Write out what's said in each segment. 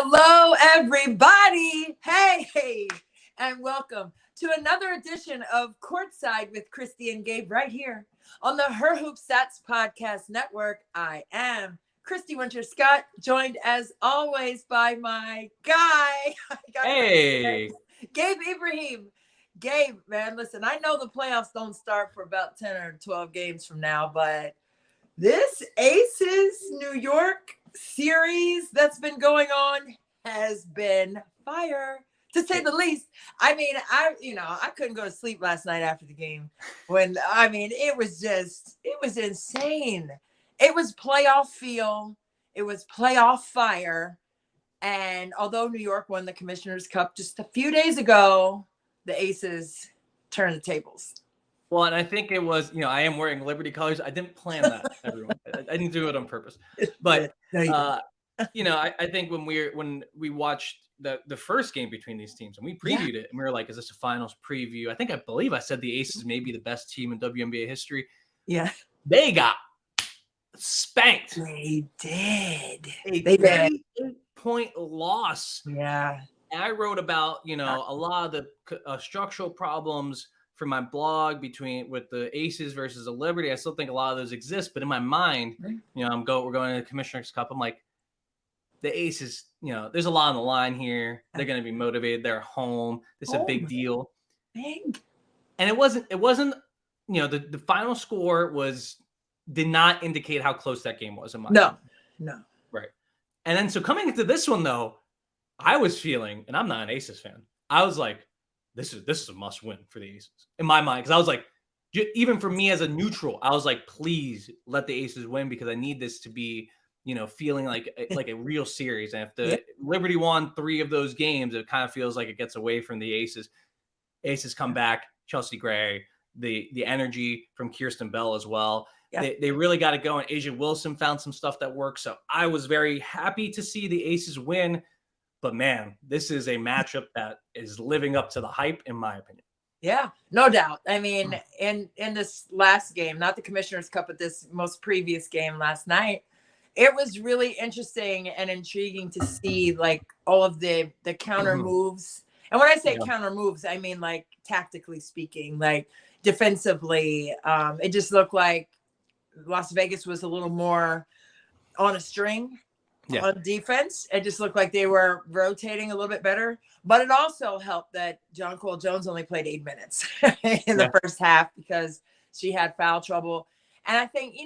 Hello, everybody. Hey, and welcome to another edition of Courtside with Christy and Gabe right here on the Her Hoop Stats Podcast Network. I am Christy Winter-Scott, joined as always by my guy. Hey. Gabe Ibrahim. Gabe, man, listen, I know the playoffs don't start for about 10 or 12 games from now, but this Aces New York series that's been going on has been fire, to say the least. I mean, I couldn't go to sleep last night after the game it was insane. It was playoff feel. It was playoff fire. And although New York won the Commissioner's Cup just a few days ago, the Aces turned the tables. Well, and I think it was, I am wearing Liberty colors. I didn't plan that, everyone. I didn't do it on purpose. But, I think when we watched the first game between these teams and we previewed it and we were like, is this a finals preview? I believe I said the Aces may be the best team in WNBA history. Yeah. They got spanked. They did. They did. 8-point loss. Yeah. And I wrote about, a lot of the structural problems for my blog with the Aces versus the Liberty. I still think a lot of those exist, but in my mind, we're going to the Commissioner's Cup. I'm like, the Aces, there's a lot on the line here. They're going to be motivated. They're home. This is a big deal. Big. And it wasn't, the final score did not indicate how close that game was in my opinion. No. Right. And then, so coming into this one though, I was feeling, and I'm not an Aces fan, I was like, this is a must win for the Aces in my mind. Cause I was like, even for me as a neutral, I was like, please let the Aces win because I need this to be, feeling like a real series. And if the Liberty won 3 of those games, it kind of feels like it gets away from the Aces. Aces come back, Chelsea Gray, the energy from Kirsten Bell as well. Yeah. They really got it going. Asia Wilson found some stuff that works. So I was very happy to see the Aces win. But man, this is a matchup that is living up to the hype, in my opinion. Yeah, no doubt. I mean, in this last game, not the Commissioner's Cup, but this most previous game last night, it was really interesting and intriguing to see like all of the counter moves. And when I say counter moves, I mean like tactically speaking, like defensively. It just looked like Las Vegas was a little more on a string. Yeah. On defense, it just looked like they were rotating a little bit better. But it also helped that John Cole Jones only played 8 minutes in the first half because she had foul trouble. And I think,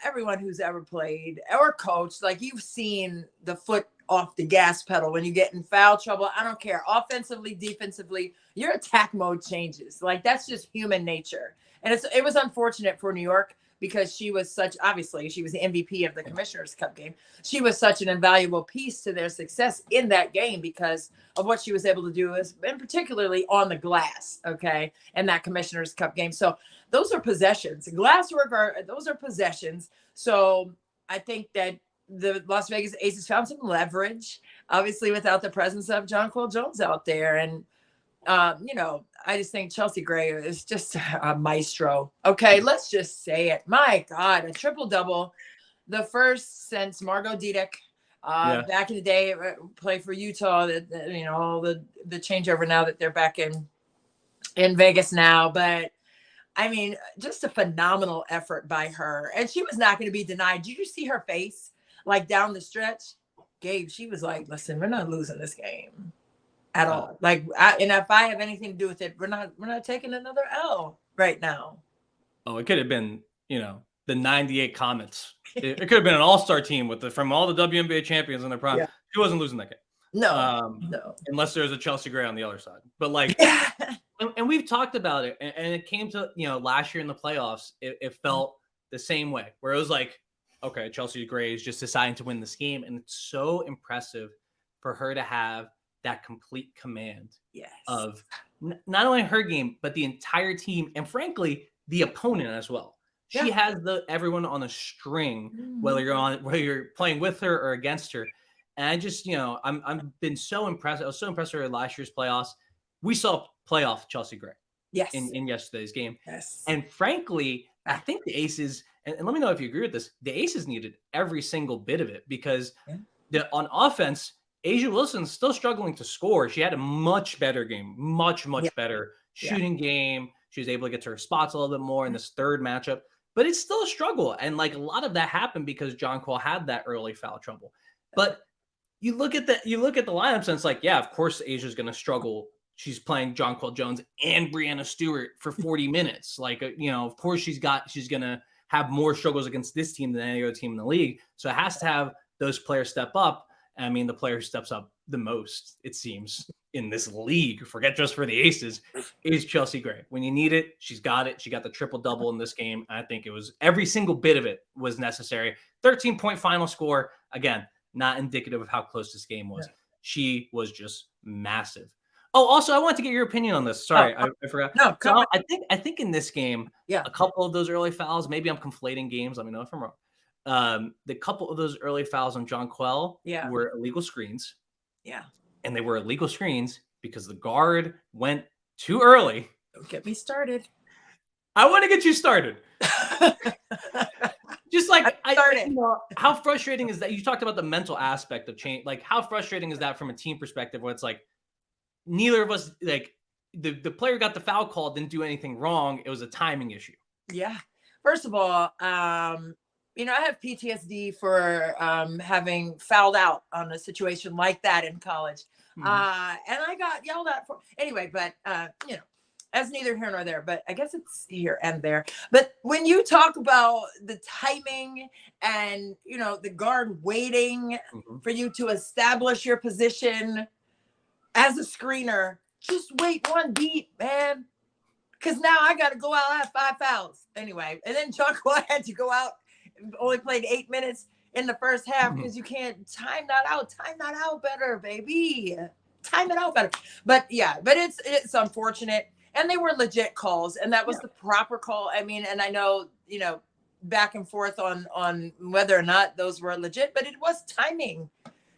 everyone who's ever played or coached, like you've seen the foot off the gas pedal when you get in foul trouble. I don't care. Offensively, defensively, your attack mode changes. Like that's just human nature. And it was unfortunate for New York, because she was the MVP of the Commissioner's Cup game. She was such an invaluable piece to their success in that game because of what she was able to do, and particularly on the glass, okay, in that Commissioner's Cup game. So those are possessions. Those are possessions. So I think that the Las Vegas Aces found some leverage, obviously without the presence of John Cole Jones out there. And I just think Chelsea Gray is just a maestro. Okay, let's just say it. My God, a triple-double, the first since Margot Diedick back in the day, played for Utah. All the changeover now that they're back in Vegas now. But I mean, just a phenomenal effort by her, and she was not going to be denied. Did you see her face like down the stretch, Gabe? She was like, "Listen, we're not losing this game." At all. And if I have anything to do with it, we're not taking another L right now. Oh, it could have been, the 98 Comets. It could have been an all-star team from all the WNBA champions in their prime. Yeah. She wasn't losing that game. No. Unless there's a Chelsea Gray on the other side. But and we've talked about it, and it came to, last year in the playoffs, it felt the same way, where it was like, okay, Chelsea Gray is just deciding to win this game. And it's so impressive for her to have that complete command of not only her game, but the entire team, and frankly, the opponent as well. She has everyone on a string, whether you're playing with her or against her. And I just, I'm been so impressed. I was so impressed with her last year's playoffs. We saw playoff Chelsea Gray in yesterday's game. Yes. And frankly, I think the Aces, and let me know if you agree with this, the Aces needed every single bit of it because on offense, A'ja Wilson's still struggling to score. She had a much better game, much Yeah. better shooting game. She was able to get to her spots a little bit more in this third matchup, but it's still a struggle. And like a lot of that happened because Jonquel had that early foul trouble. But you look at the lineups and it's like, yeah, of course Asia's going to struggle. She's playing Jonquel Jones and Brianna Stewart for 40 minutes. Like, of course she's going to have more struggles against this team than any other team in the league. So it has to have those players step up. I mean, the player who steps up the most, it seems, in this league, forget just for the Aces, is Chelsea Gray. When you need it, she's got it. She got the triple-double in this game. I think it was every single bit of it was necessary. 13-point final score. Again, not indicative of how close this game was. Yeah. She was just massive. Oh, also, I wanted to get your opinion on this. Sorry, I forgot. No, so I think in this game, yeah, a couple of those early fouls, maybe I'm conflating games. Let me know if I'm wrong. The couple of those early fouls on Jonquel were illegal screens. Yeah. And they were illegal screens because the guard went too early. Don't get me started. I want to get you started. Just like how frustrating is that? You talked about the mental aspect of change. Like, how frustrating is that from a team perspective where it's like neither of us, like the player got the foul call, didn't do anything wrong. It was a timing issue. Yeah. First of all, I have PTSD for having fouled out on a situation like that in college. And I got yelled at for anyway, but as neither here nor there, but I guess it's here and there. But when you talk about the timing and, the guard waiting for you to establish your position as a screener, just wait one beat, man. Because now I got to go out. I have 5 fouls anyway. And then Jonquel had to go out. Only played 8 minutes in the first half because you can't time that out. Time that out better, baby. Time it out better. But it's unfortunate. And they were legit calls, and that was the proper call. I mean, and I know, back and forth on whether or not those were legit, but it was timing,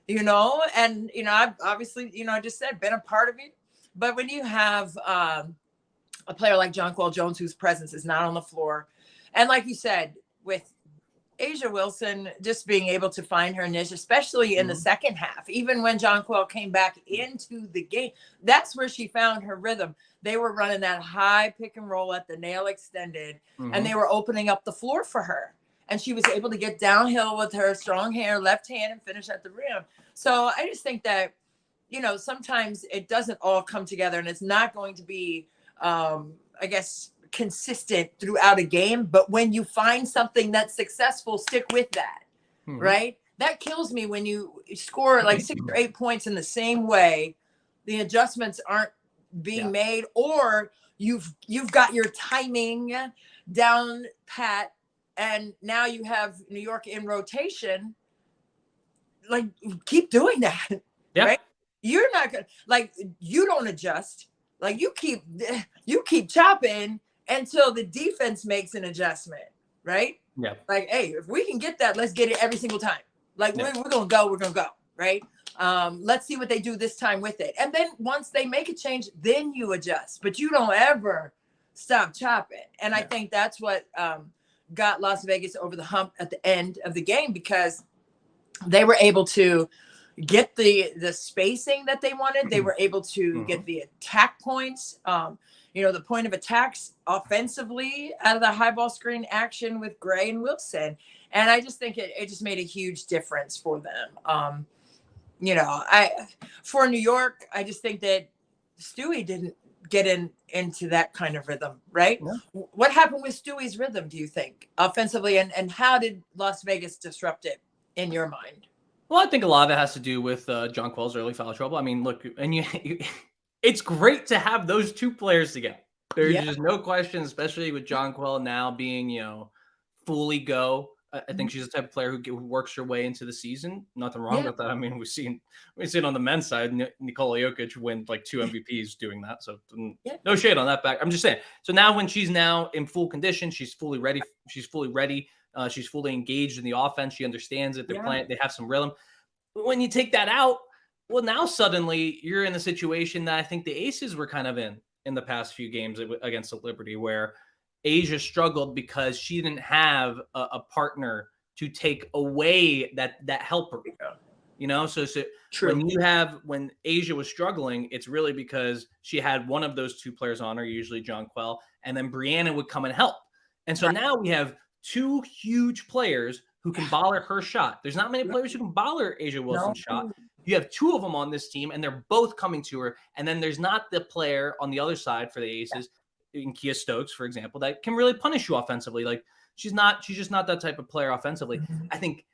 and I've obviously, I just said been a part of it. But when you have a player like Jonquel Jones, whose presence is not on the floor, and like you said, with A'ja Wilson just being able to find her niche, especially in the second half, even when Jonquel came back into the game, that's where she found her rhythm. They were running that high pick and roll at the nail extended, and they were opening up the floor for her. And she was able to get downhill with her strong hair, left hand, and finish at the rim. So I just think that, sometimes it doesn't all come together, and it's not going to be, consistent throughout a game. But when you find something that's successful, stick with that, right? That kills me when you score like 6 or 8 points in the same way. The adjustments aren't being made, or you've got your timing down pat, and now you have New York in rotation. Like, keep doing that, right? You're not gonna you don't adjust. Like, you keep chopping until the defense makes an adjustment, right? Yeah. Like, hey, if we can get that, let's get it every single time. Like, we're gonna go, right? Let's see what they do this time with it. And then once they make a change, then you adjust. But you don't ever stop chopping. And I think that's what got Las Vegas over the hump at the end of the game, because they were able to get the spacing that they wanted. They were able to get the attack points, the point of attacks offensively out of the high ball screen action with Gray and Wilson. And I just think it just made a huge difference for them. For New York, I just think that Stewie didn't get into that kind of rhythm, right? Yeah. What happened with Stewie's rhythm, do you think, offensively, and how did Las Vegas disrupt it in your mind? Well, I think a lot of it has to do with Jonquel's early foul trouble. I mean, look, and it's great to have those two players together. There's just no question, especially with Jonquel now being, fully go. I think she's the type of player who works her way into the season. Nothing wrong with that. I mean, we've seen on the men's side, Nikola Jokic win like 2 MVPs doing that. So no shade on that back. I'm just saying. So now when she's now in full condition, she's fully ready. She's fully engaged in the offense. She understands it. They're playing. They have some rhythm. When you take that out, well, now suddenly you're in the situation that I think the Aces were kind of in the past few games against the Liberty, where A'ja struggled because she didn't have a partner to take away that helper. You know, so True. when Asia was struggling, it's really because she had one of those two players on her, usually Jonquel, and then Brianna would come and help. And so now we have two huge players who can baller her shot. There's not many players who can baller Asia Wilson's shot. You have two of them on this team, and they're both coming to her. And then there's not the player on the other side for the Aces, in Kia Stokes, for example, that can really punish you offensively. Like she's just not that type of player offensively. I think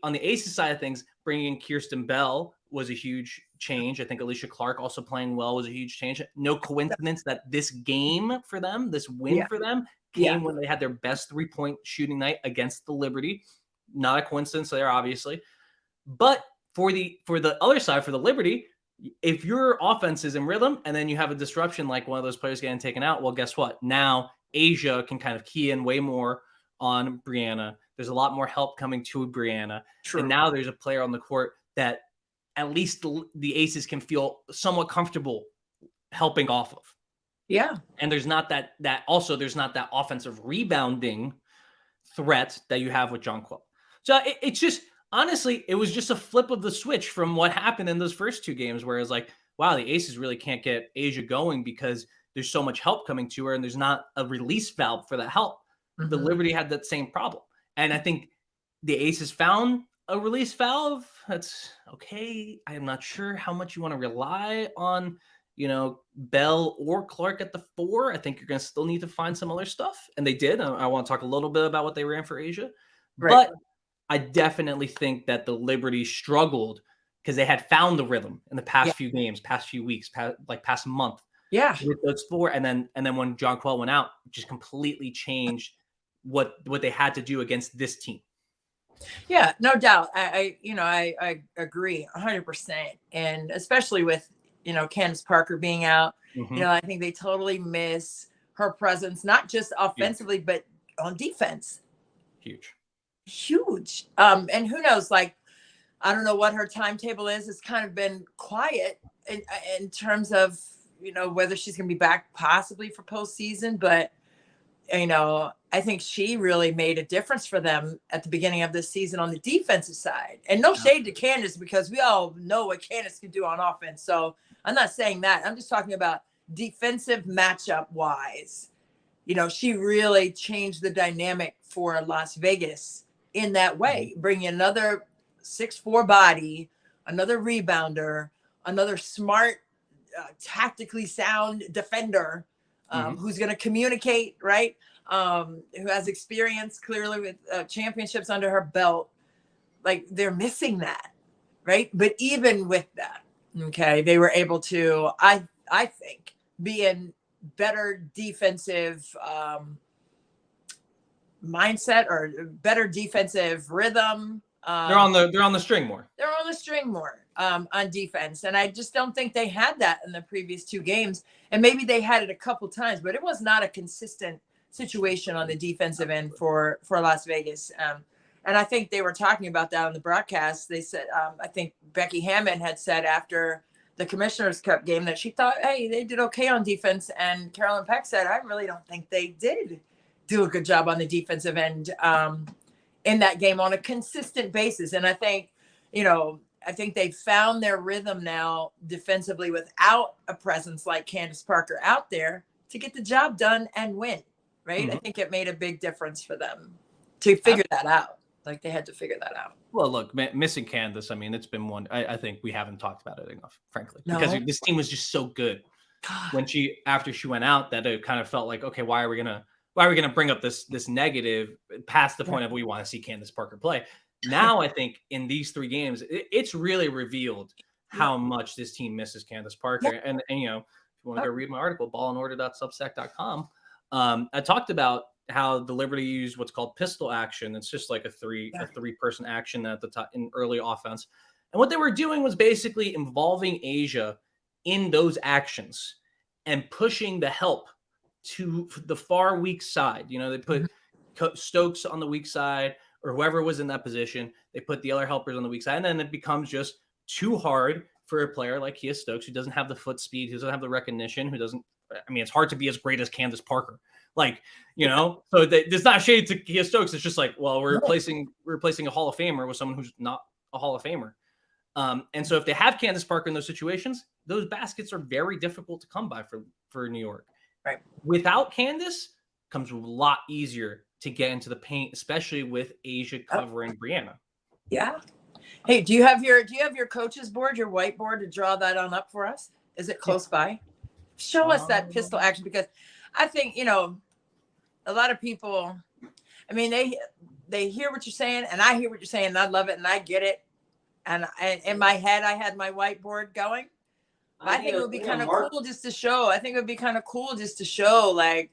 on the Aces side of things, bringing in Kirsten Bell was a huge change. I think Alicia Clark also playing well was a huge change. No coincidence that this game for them, this win for them, came when they had their best 3-point shooting night against the Liberty. Not a coincidence there, obviously. But for the other side, for the Liberty, if your offense is in rhythm and then you have a disruption like one of those players getting taken out, well, guess what? Now Asia can kind of key in way more on Brianna. There's a lot more help coming to Brianna. True. And now there's a player on the court that at least the Aces can feel somewhat comfortable helping off of. Yeah. And there's not that there's not that offensive rebounding threat that you have with Jonquel. So it's just, honestly, it was just a flip of the switch from what happened in those first two games, where it's like, wow, the Aces really can't get Asia going because there's so much help coming to her and there's not a release valve for that help. The Liberty had that same problem. And I think the Aces found a release valve. That's okay. I am not sure how much you want to rely on, Bell or Clark at the 4. I think you're going to still need to find some other stuff. And they did. I want to talk a little bit about what they ran for Asia. Right. But I definitely think that the Liberty struggled because they had found the rhythm in the past few games, past few weeks, past month. Yeah. With those 4. And then when Jonquel went out, it just completely changed what they had to do against this team. Yeah, no doubt. I agree 100%. And especially with, Candace Parker being out, I think they totally miss her presence, not just offensively, but on defense. Huge. And who knows, I don't know what her timetable is. It's kind of been quiet in terms of, whether she's going to be back possibly for postseason, but I think she really made a difference for them at the beginning of this season on the defensive side. And no shade to Candace, because we all know what Candace can do on offense. So I'm not saying that. I'm just talking about defensive matchup wise. She really changed the dynamic for Las Vegas in that way, bringing another 6'4" body, another rebounder, another smart, tactically sound defender, who's going to communicate, right? Who has experience clearly with championships under her belt. They're missing that, right? But even with that, they were able to, I think, be in better defensive mindset or better defensive rhythm. They're on the string more. They're on the string more on defense. And I just don't think they had that in the previous 2 games. And maybe they had it a couple times, but it was not a consistent situation on the defensive end for Las Vegas. And I think they were talking about that on the broadcast. They said, I think Becky Hammond had said after the Commissioner's Cup game that she thought, hey, they did okay on defense. And Carolyn Peck said, I really don't think they did do a good job on the defensive end in that game on a consistent basis. And I think, they found their rhythm now defensively without a presence like Candace Parker out there to get the job done and win, right? I think it made a big difference for them to figure that out. They had to figure that out. Well, look, missing Candace, it's been one. I think we haven't talked about it enough, frankly, because this team was just so good. When after she went out, that it kind of felt like, okay, why are we gonna bring up this negative past the point of we want to see Candace Parker play? Now I think in these 3 games, it's really revealed how much this team misses Candace Parker. And if you want to go read my article, ballandorder.substack.com, I talked about how the Liberty used what's called pistol action. It's just like a 3-person action at the top in early offense. And what they were doing was basically involving Asia in those actions and pushing the help to the far weak side. They put Stokes on the weak side, or whoever was in that position. They put the other helpers on the weak side, and then it becomes just too hard for a player like Kia Stokes, who doesn't have the foot speed, who doesn't have the recognition, it's hard to be as great as Candace Parker. So there's not shade to Kia Stokes. It's just we're replacing a Hall of Famer with someone who's not a Hall of Famer. And so if they have Candace Parker in those situations, those baskets are very difficult to come by for New York. Right. Without Candace, comes a lot easier to get into the paint, especially with Asia covering Brianna. Yeah. Hey, do you have your coach's board, your whiteboard, to draw that on up for us? Is it close by? Show us that pistol action, because I think, you know, a lot of people, I mean, they hear what you're saying, and I hear what you're saying, and I love it, and I get it. And in my head, I had my whiteboard going. I think it would be kind of cool just to show. I think it would be kind of cool just to show, like,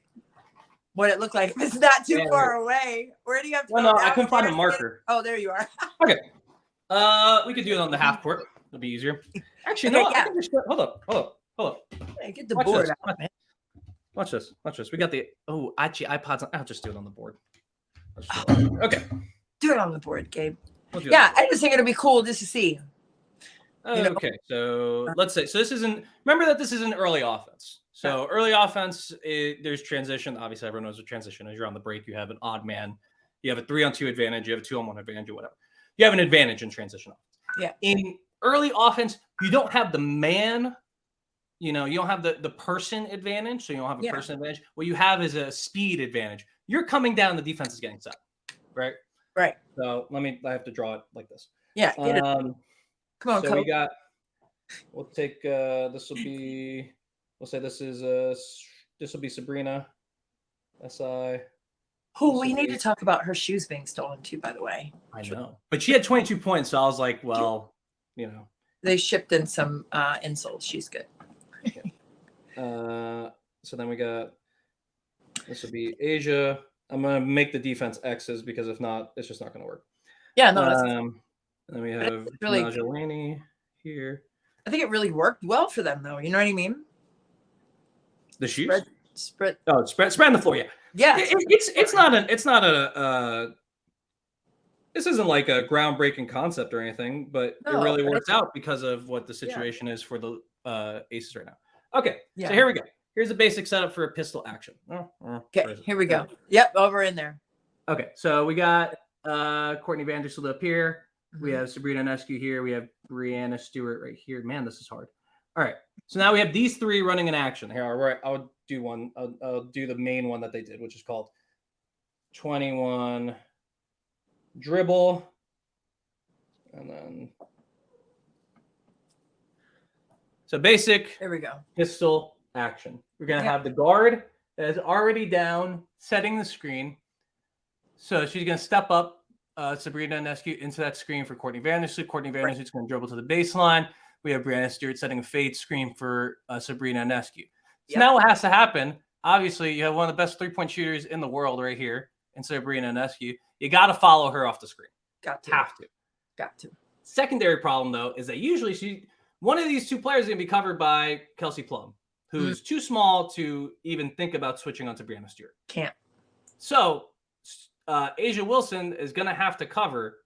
what it looked like. If it's not too far away. Where do you have to go? No, I couldn't find a marker. Oh, there you are. Okay. We could do it on the half court. It'll be easier. Actually, Okay, no. yeah. I can just, hold up. Hey, get the Watch board this. out, man. Watch this. We got the actually iPods. I'll just do it on the board. Okay. Do it on the board, Gabe. We'll Yeah, I just think it'll be cool just to see. Okay, so let's say this isn't. Remember that this is an early offense. So early offense, there's transition. Obviously, everyone knows what transition is. You're on the break. You have an odd man. You have a 3-on-2 advantage. You have a 2-on-1 advantage, or whatever. You have an advantage in transition offense. Yeah. In early offense, you don't have the man. You know, you don't have the person advantage. So you don't have a person advantage. What you have is a speed advantage. You're coming down. The defense is getting set. Right. Right. So I have to draw it like this. Yeah. Get it. Come on, so we'll take this will be, we'll say this will be Sabrina SI. Oh, we need to talk about her shoes being stolen too, by the way. I know. But she had 22 points, so I was like, well, you know. They shipped in some insoles. She's good. So then we got, this will be Asia. I'm going to make the defense X's because if not, it's just not going to work. Yeah, no, then we have really, Najalani here. I think it really worked well for them, though. You know what I mean? The shoes? Spread. Oh, spread on the floor. Yeah. Yeah. It's not a this isn't like a groundbreaking concept or anything, but it really works out because of what the situation is for the Aces right now. Okay. Yeah. So here we go. Here's the basic setup for a pistol action. Okay. Here we go. Yep. Over in there. Okay. So we got Courtney Vandersloot up here. We have Sabrina Ionescu here. We have Brianna Stewart right here. Man, this is hard. All right. So now we have these three running in action. Here, I'll do one. I'll do the main one that they did, which is called 21 dribble. And then. So basic. There we go. Pistol action. We're going to have the guard that is already down, setting the screen. So she's going to step up. Sabrina Ionescu into that screen for Courtney Vandersloot. Courtney Vandersloot's going to dribble to the baseline. We have Brianna Stewart setting a fade screen for Sabrina Ionescu. So now what has to happen, obviously, you have one of the best three-point shooters in the world right here in Sabrina Ionescu. You got to follow her off the screen. Got to. Got to. Secondary problem, though, is that usually one of these two players is going to be covered by Kelsey Plum, who's too small to even think about switching onto Brianna Stewart. Can't. So Asia Wilson is going to have to cover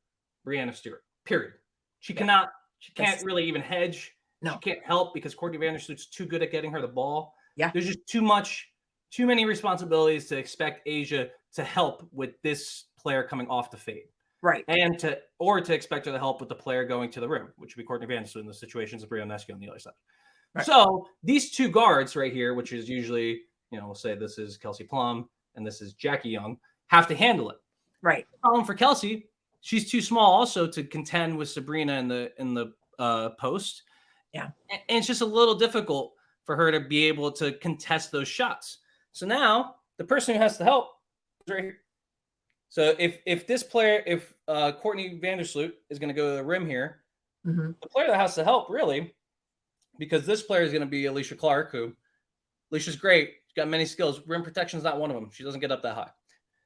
Brianna Stewart, period. She can't really even hedge. No. She can't help because Courtney Vandersloot's too good at getting her the ball. Yeah. There's just too many responsibilities to expect Asia to help with this player coming off the fade. Right. And to expect her to help with the player going to the rim, which would be Courtney Vandersloot in the situations of Brianna Ionescu on the other side. Right. So these two guards right here, which is usually, we'll say this is Kelsey Plum and this is Jackie Young, have to handle it. Right. The problem for Kelsey, she's too small also to contend with Sabrina in the post. Yeah. And it's just a little difficult for her to be able to contest those shots. So now the person who has to help is right here. So if Courtney Vandersloot is going to go to the rim here, the player that has to help really, because this player is going to be Alicia Clark, who Alicia's great. She's got many skills. Rim protection is not one of them. She doesn't get up that high.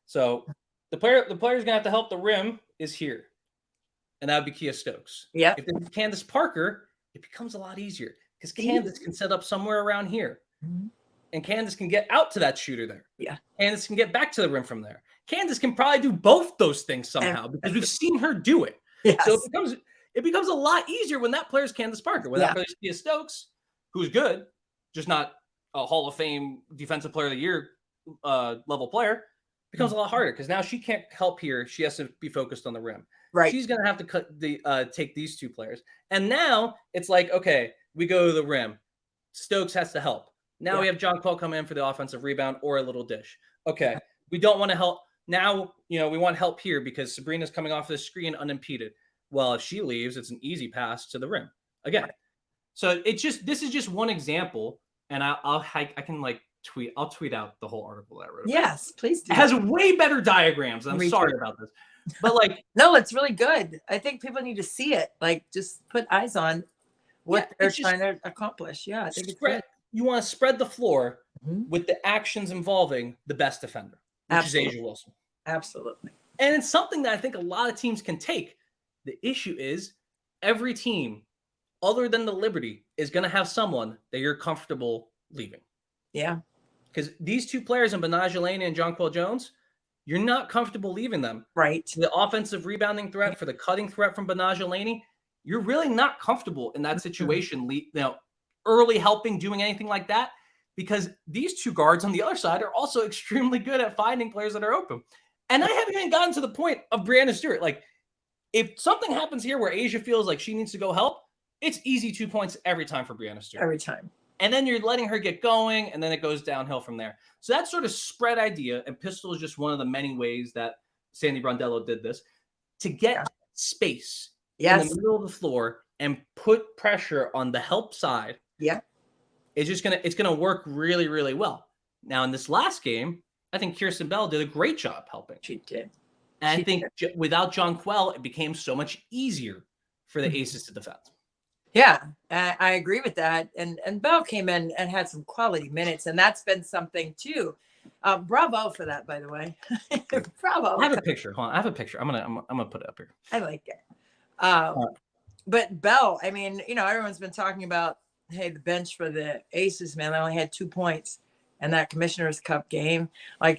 So the player's going to have to help the rim is here. And that would be Kia Stokes. Yeah. If it's Candace Parker, it becomes a lot easier because Candace can set up somewhere around here. Mm-hmm. And Candace can get out to that shooter there. Yeah. Candace can get back to the rim from there. Candace can probably do both those things somehow because we've seen her do it. Yes. So it becomes a lot easier when that player's Candace Parker. When that player's Kia Stokes, who's good, just not a Hall of Fame Defensive Player of the Year level player, becomes a lot harder because now she can't help here. She has to be focused on the rim. Right. She's going to have to take these two players. And now it's like, okay, we go to the rim. Stokes has to help. Now we have John Quill come in for the offensive rebound or a little dish. Okay, we don't want to help. Now, we want help here because Sabrina's coming off the screen unimpeded. Well, if she leaves, it's an easy pass to the rim again. Right. So this is just one example, and I can tweet. I'll tweet out the whole article that I wrote. Yes, please do. It has way better diagrams. I'm sorry about this, but no, it's really good. I think people need to see it. Just put eyes on what they're trying to accomplish. Yeah, I think it's good. You want to spread the floor with the actions involving the best defender, which is Asia Wilson. Absolutely. And it's something that I think a lot of teams can take. The issue is every team, other than the Liberty, is going to have someone that you're comfortable leaving. Yeah. Because these two players in Benajelani and Jonquel Jones, you're not comfortable leaving them. Right. The offensive rebounding threat, for the cutting threat from Benajelani, you're really not comfortable in that situation. Early helping, doing anything like that, because these two guards on the other side are also extremely good at finding players that are open. And I haven't even gotten to the point of Brianna Stewart. If something happens here where Asia feels like she needs to go help, it's easy 2 points every time for Brianna Stewart. Every time. And then you're letting her get going, and then it goes downhill from there. So that sort of spread idea, and pistol is just one of the many ways that Sandy Brondello did this, to get space in the middle of the floor and put pressure on the help side. Yeah. It's gonna work really, really well. Now in this last game, I think Kirsten Bell did a great job helping. She did. And I think without Jonquel, it became so much easier for the Aces to defend. Yeah, I agree with that. And Bell came in and had some quality minutes, and that's been something too. Bravo for that, by the way. Bravo. I have a picture. Hold on. I have a picture. I'm gonna put it up here. I like it. But Bell, I mean, everyone's been talking about, hey, the bench for the Aces, man, they only had 2 points in that Commissioner's Cup game.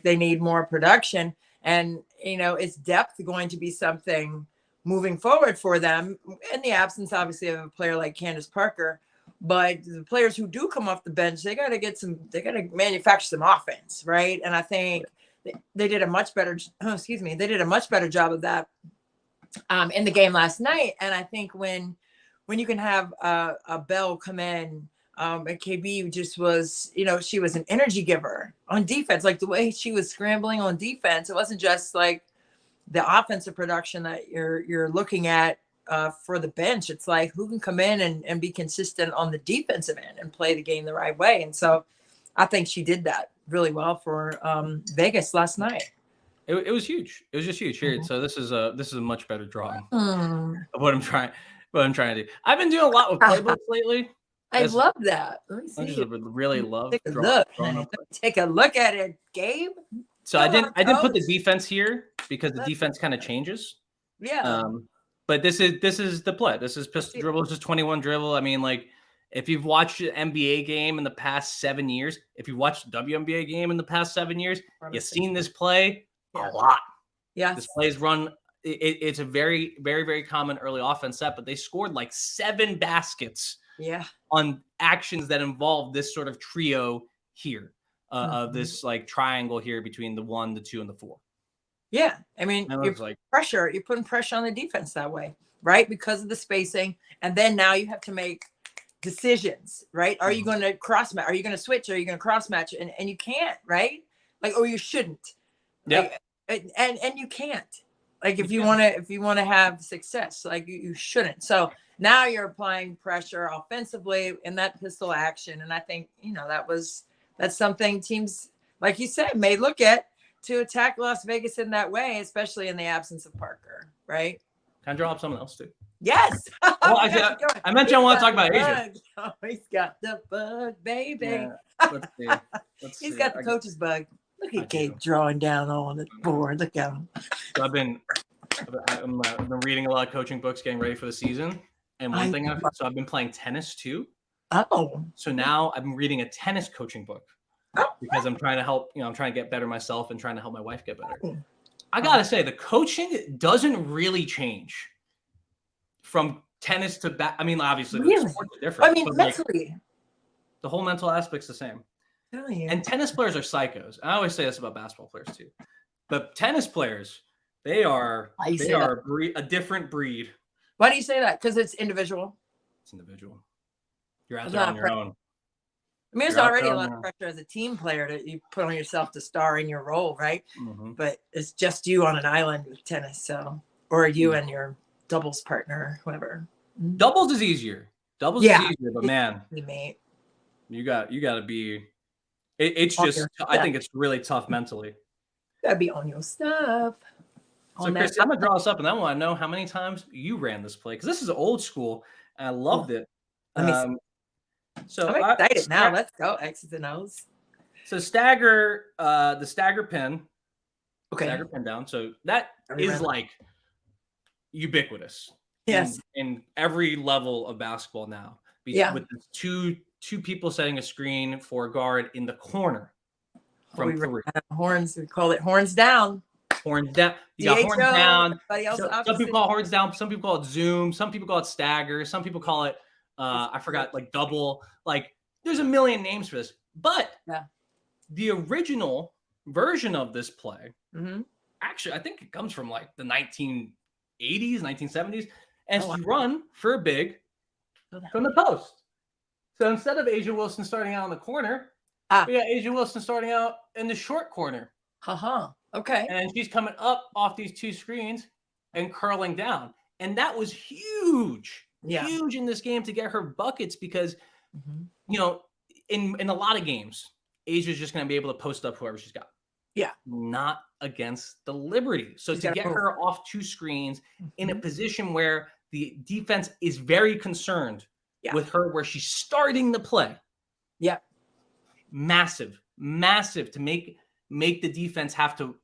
They need more production. And, is depth going to be something moving forward for them in the absence, obviously, of a player like Candace Parker? But the players who do come off the bench, they got to manufacture some offense, right? And I think they did a much better job of that in the game last night. And I think when you can have a Bell come in, and KB just was, she was an energy giver on defense. The way she was scrambling on defense, it wasn't just the offensive production that you're looking at for the bench. It's who can come in and be consistent on the defensive end and play the game the right way. And so I think she did that really well for Vegas last night. It was huge. It was just huge. Here, so this is a much better drawing of what I'm trying to do. I've been doing a lot with playbooks lately. I love that. Let me see. I just really love take a look at it, Gabe. So I didn't put the defense here because the defense kind of changes. Yeah. But this is the play. This is pistol dribble. This is 21 dribble. I mean, if you've watched an NBA game in the past 7 years, if you've watched a WNBA game in the past 7 years, you've seen this play a lot. Yeah. This play is run. It's a very, very, very common early offense set, but they scored 7 baskets. Yeah. On actions that involve this sort of trio here, of this triangle here between the 1, the 2, and the 4. Yeah. I mean, you're putting pressure on the defense that way, right? Because of the spacing. And then now you have to make decisions, right? Are you going to cross match? Are you going to switch? Are you going to cross match? And you can't, right? Or you shouldn't. Yeah. And you can't. If you want to have success, you shouldn't. So now you're applying pressure offensively in that pistol action. And I think, that's something teams, like you said, may look at to attack Las Vegas in that way, especially in the absence of Parker, right? Can I draw up someone else too? Yes. Well, I mentioned I want to talk about Asia. Oh, he's got the bug, baby. Yeah. Let's see. He's got the coach's bug. Look at Gabe drawing down on the board. Look at him. So I've been reading a lot of coaching books, getting ready for the season. And one thing I've been playing tennis too. Oh. So now I've been reading a tennis coaching book because I'm trying to help. I'm trying to get better myself and trying to help my wife get better. I gotta say, the coaching doesn't really change from tennis to I mean, obviously, the sports are different. I mean, mentally, the whole mental aspect's the same. Oh, yeah. And tennis players are psychos. I always say this about basketball players too. But tennis players, They are Why you they say are that? a different breed. Why do you say that? Because it's individual. It's individual. You're out It's there not on a your own. I mean, there's You're out there already a on lot your of own. pressure as a team player that you put on yourself to star in your role, right? Mhm. But it's just you on an island with tennis, so or you and your doubles partner, whoever. Doubles is easier. Yeah, But man, teammate. you got to be. It's On just. your I stuff. think it's really tough mentally. Gotta be on your stuff. So, On that. Christy, I'm gonna draw this up, and I want to know how many times you ran this play because this is old school, and I Oh, loved it. let me see. So I'm excited now. Let's go. X's and O's. So stagger, the stagger pin Okay. down. So that is like ubiquitous Yes. in every level of basketball now. Yeah. With the two people setting a screen for a guard in the corner from three. Horns. We call it horns down. Horns down. You got horns DHO, down. some people call it horns down. Some people call it zoom. Some people call it stagger. Some people call it I forgot, like double. Like there's a million names for this. But the original version of this play, actually, I think it comes from like the 1980s, 1970s. And you run for a big from the post. So instead of Asia Wilson starting out in the corner, we got Asia Wilson starting out in the short corner. Okay. And she's coming up off these two screens and curling down. And that was huge. Huge in this game to get her buckets because, you know, in a lot of games, Asia's just going to be able to post up whoever she's got. Yeah. Not against the Liberty. So to get her off two screens in a position where the defense is very concerned with her, where she's starting the play. Yeah. Massive to make the defense have to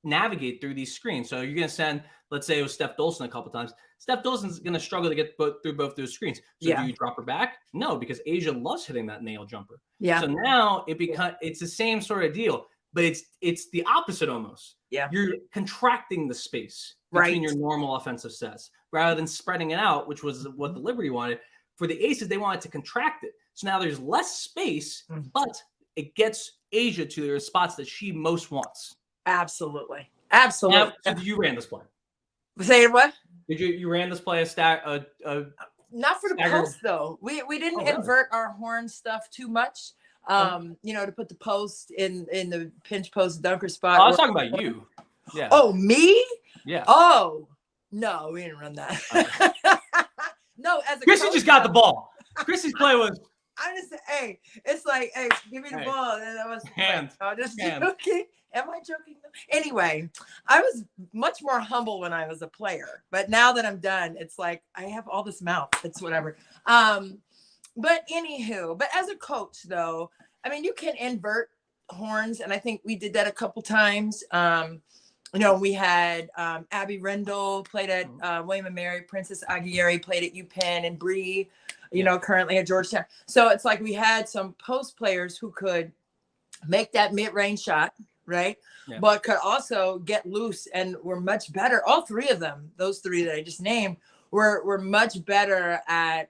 navigate through these screens. So you're going to send, let's say it was Steph Dolson a couple times. Steph Dolson's going to struggle to get through both those screens. So do you drop her back? No, because Asia loves hitting that nail jumper. Yeah. So now it's the same sort of deal, but it's the opposite almost. Yeah. You're contracting the space between your normal offensive sets rather than spreading it out, which was what the Liberty wanted. For the Aces, they wanted to contract it. So now there's less space, but it gets Asia to the spots that she most wants. Absolutely. Now, so you ran this play. Say what? Did you ran this play not for the post though. We didn't invert our horn stuff too much. You know, to put the post in the pinch post dunker spot. Oh, I was talking about you. Yeah. Oh, me? Yeah. Oh, no, we didn't run that. Okay. No, as a Christy just got the ball. Christy's play was. I'm just hey, it's like, hey, give me the ball. And I was hand. Like, oh, just joking. Am I joking? Anyway, I was much more humble when I was a player, but now that I'm done, it's like I have all this mouth. It's whatever. But anywho, but as a coach though, I mean, you can invert horns, and I think we did that a couple times. You know, we had Abby Rendell played at William & Mary, Princess Aguirre played at UPenn, and Bree, you know, currently at Georgetown. So it's like we had some post players who could make that mid-range shot, right? Yeah. But could also get loose and were much better. All three of them, those three that I just named, were much better at,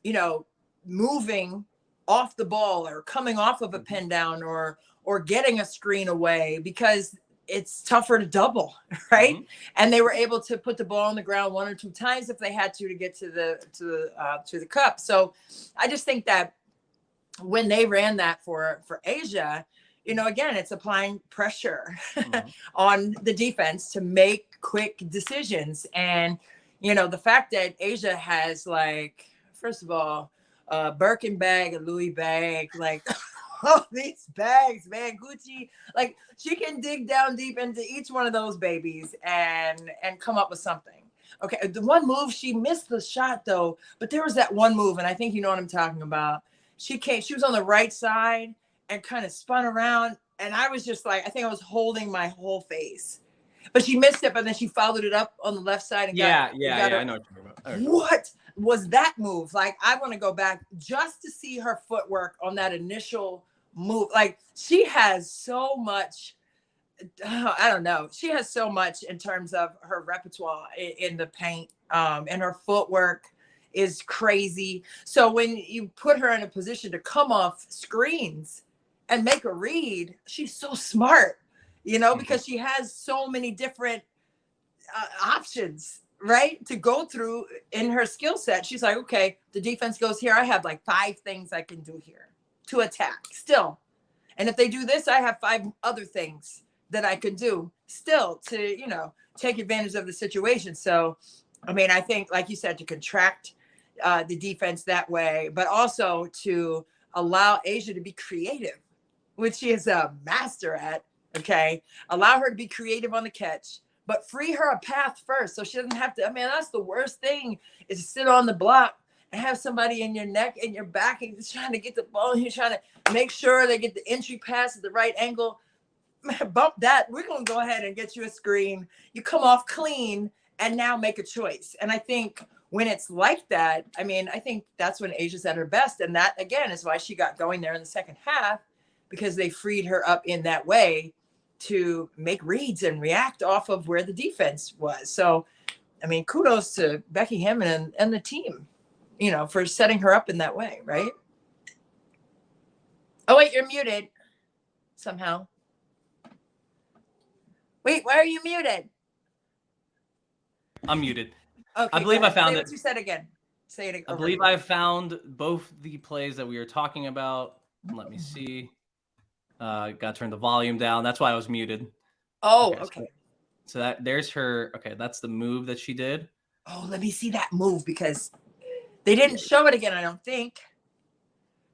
you know, moving off the ball or coming off of a pin down or getting a screen away because it's tougher to double, right? And they were able to put the ball on the ground one or two times if they had to get to the cup. So I just think that when they ran that for Asia, you know, again, it's applying pressure on the defense to make quick decisions. And, you know, the fact that Asia has, like, first of all, Birkin bag, a Louis bag, like all these bags, man, Gucci, like she can dig down deep into each one of those babies and come up with something. Okay, the one move, she missed the shot though, but there was that one move, and I think you know what I'm talking about. She was on the right side and kind of spun around, and I was just like, I think I was holding my whole face. But she missed it, but then she followed it up on the left side. And I know what you're talking about. What was that move? Like, I want to go back just to see her footwork on that initial move. Like, she has so much, I don't know. She has so much in terms of her repertoire in the paint, and her footwork is crazy. So when you put her in a position to come off screens and make a read, she's so smart. because she has so many different options, right, to go through in her skill set. She's like, okay, the defense goes here. I have like 5 things I can do here to attack still. And if they do this, I have 5 other things that I could do still to, take advantage of the situation. So, I mean, I think, like you said, to contract the defense that way, but also to allow A'ja to be creative, which she is a master at. Okay. Allow her to be creative on the catch, but free her a path first. So she doesn't have to, that's the worst thing, is to sit on the block and have somebody in your neck and your back and just trying to get the ball. You're trying to make sure they get the entry pass at the right angle. Bump that. We're going to go ahead and get you a screen. You come off clean and now make a choice. And I think when it's like that, I think that's when A'ja's at her best. And that, again, is why she got going there in the second half, because they freed her up in that way to make reads and react off of where the defense was. So, kudos to Becky Hammond and the team, for setting her up in that way, right? Oh, wait, you're muted somehow. Wait, why are you muted? I'm muted. Okay, I believe I found it. What you said again. Say it again. I believe I found both the plays that we were talking about. Let me see. Got to turn the volume down. That's why I was muted. Oh, okay. So there's her. Okay, that's the move that she did. Oh, let me see that move, because they didn't show it again, I don't think.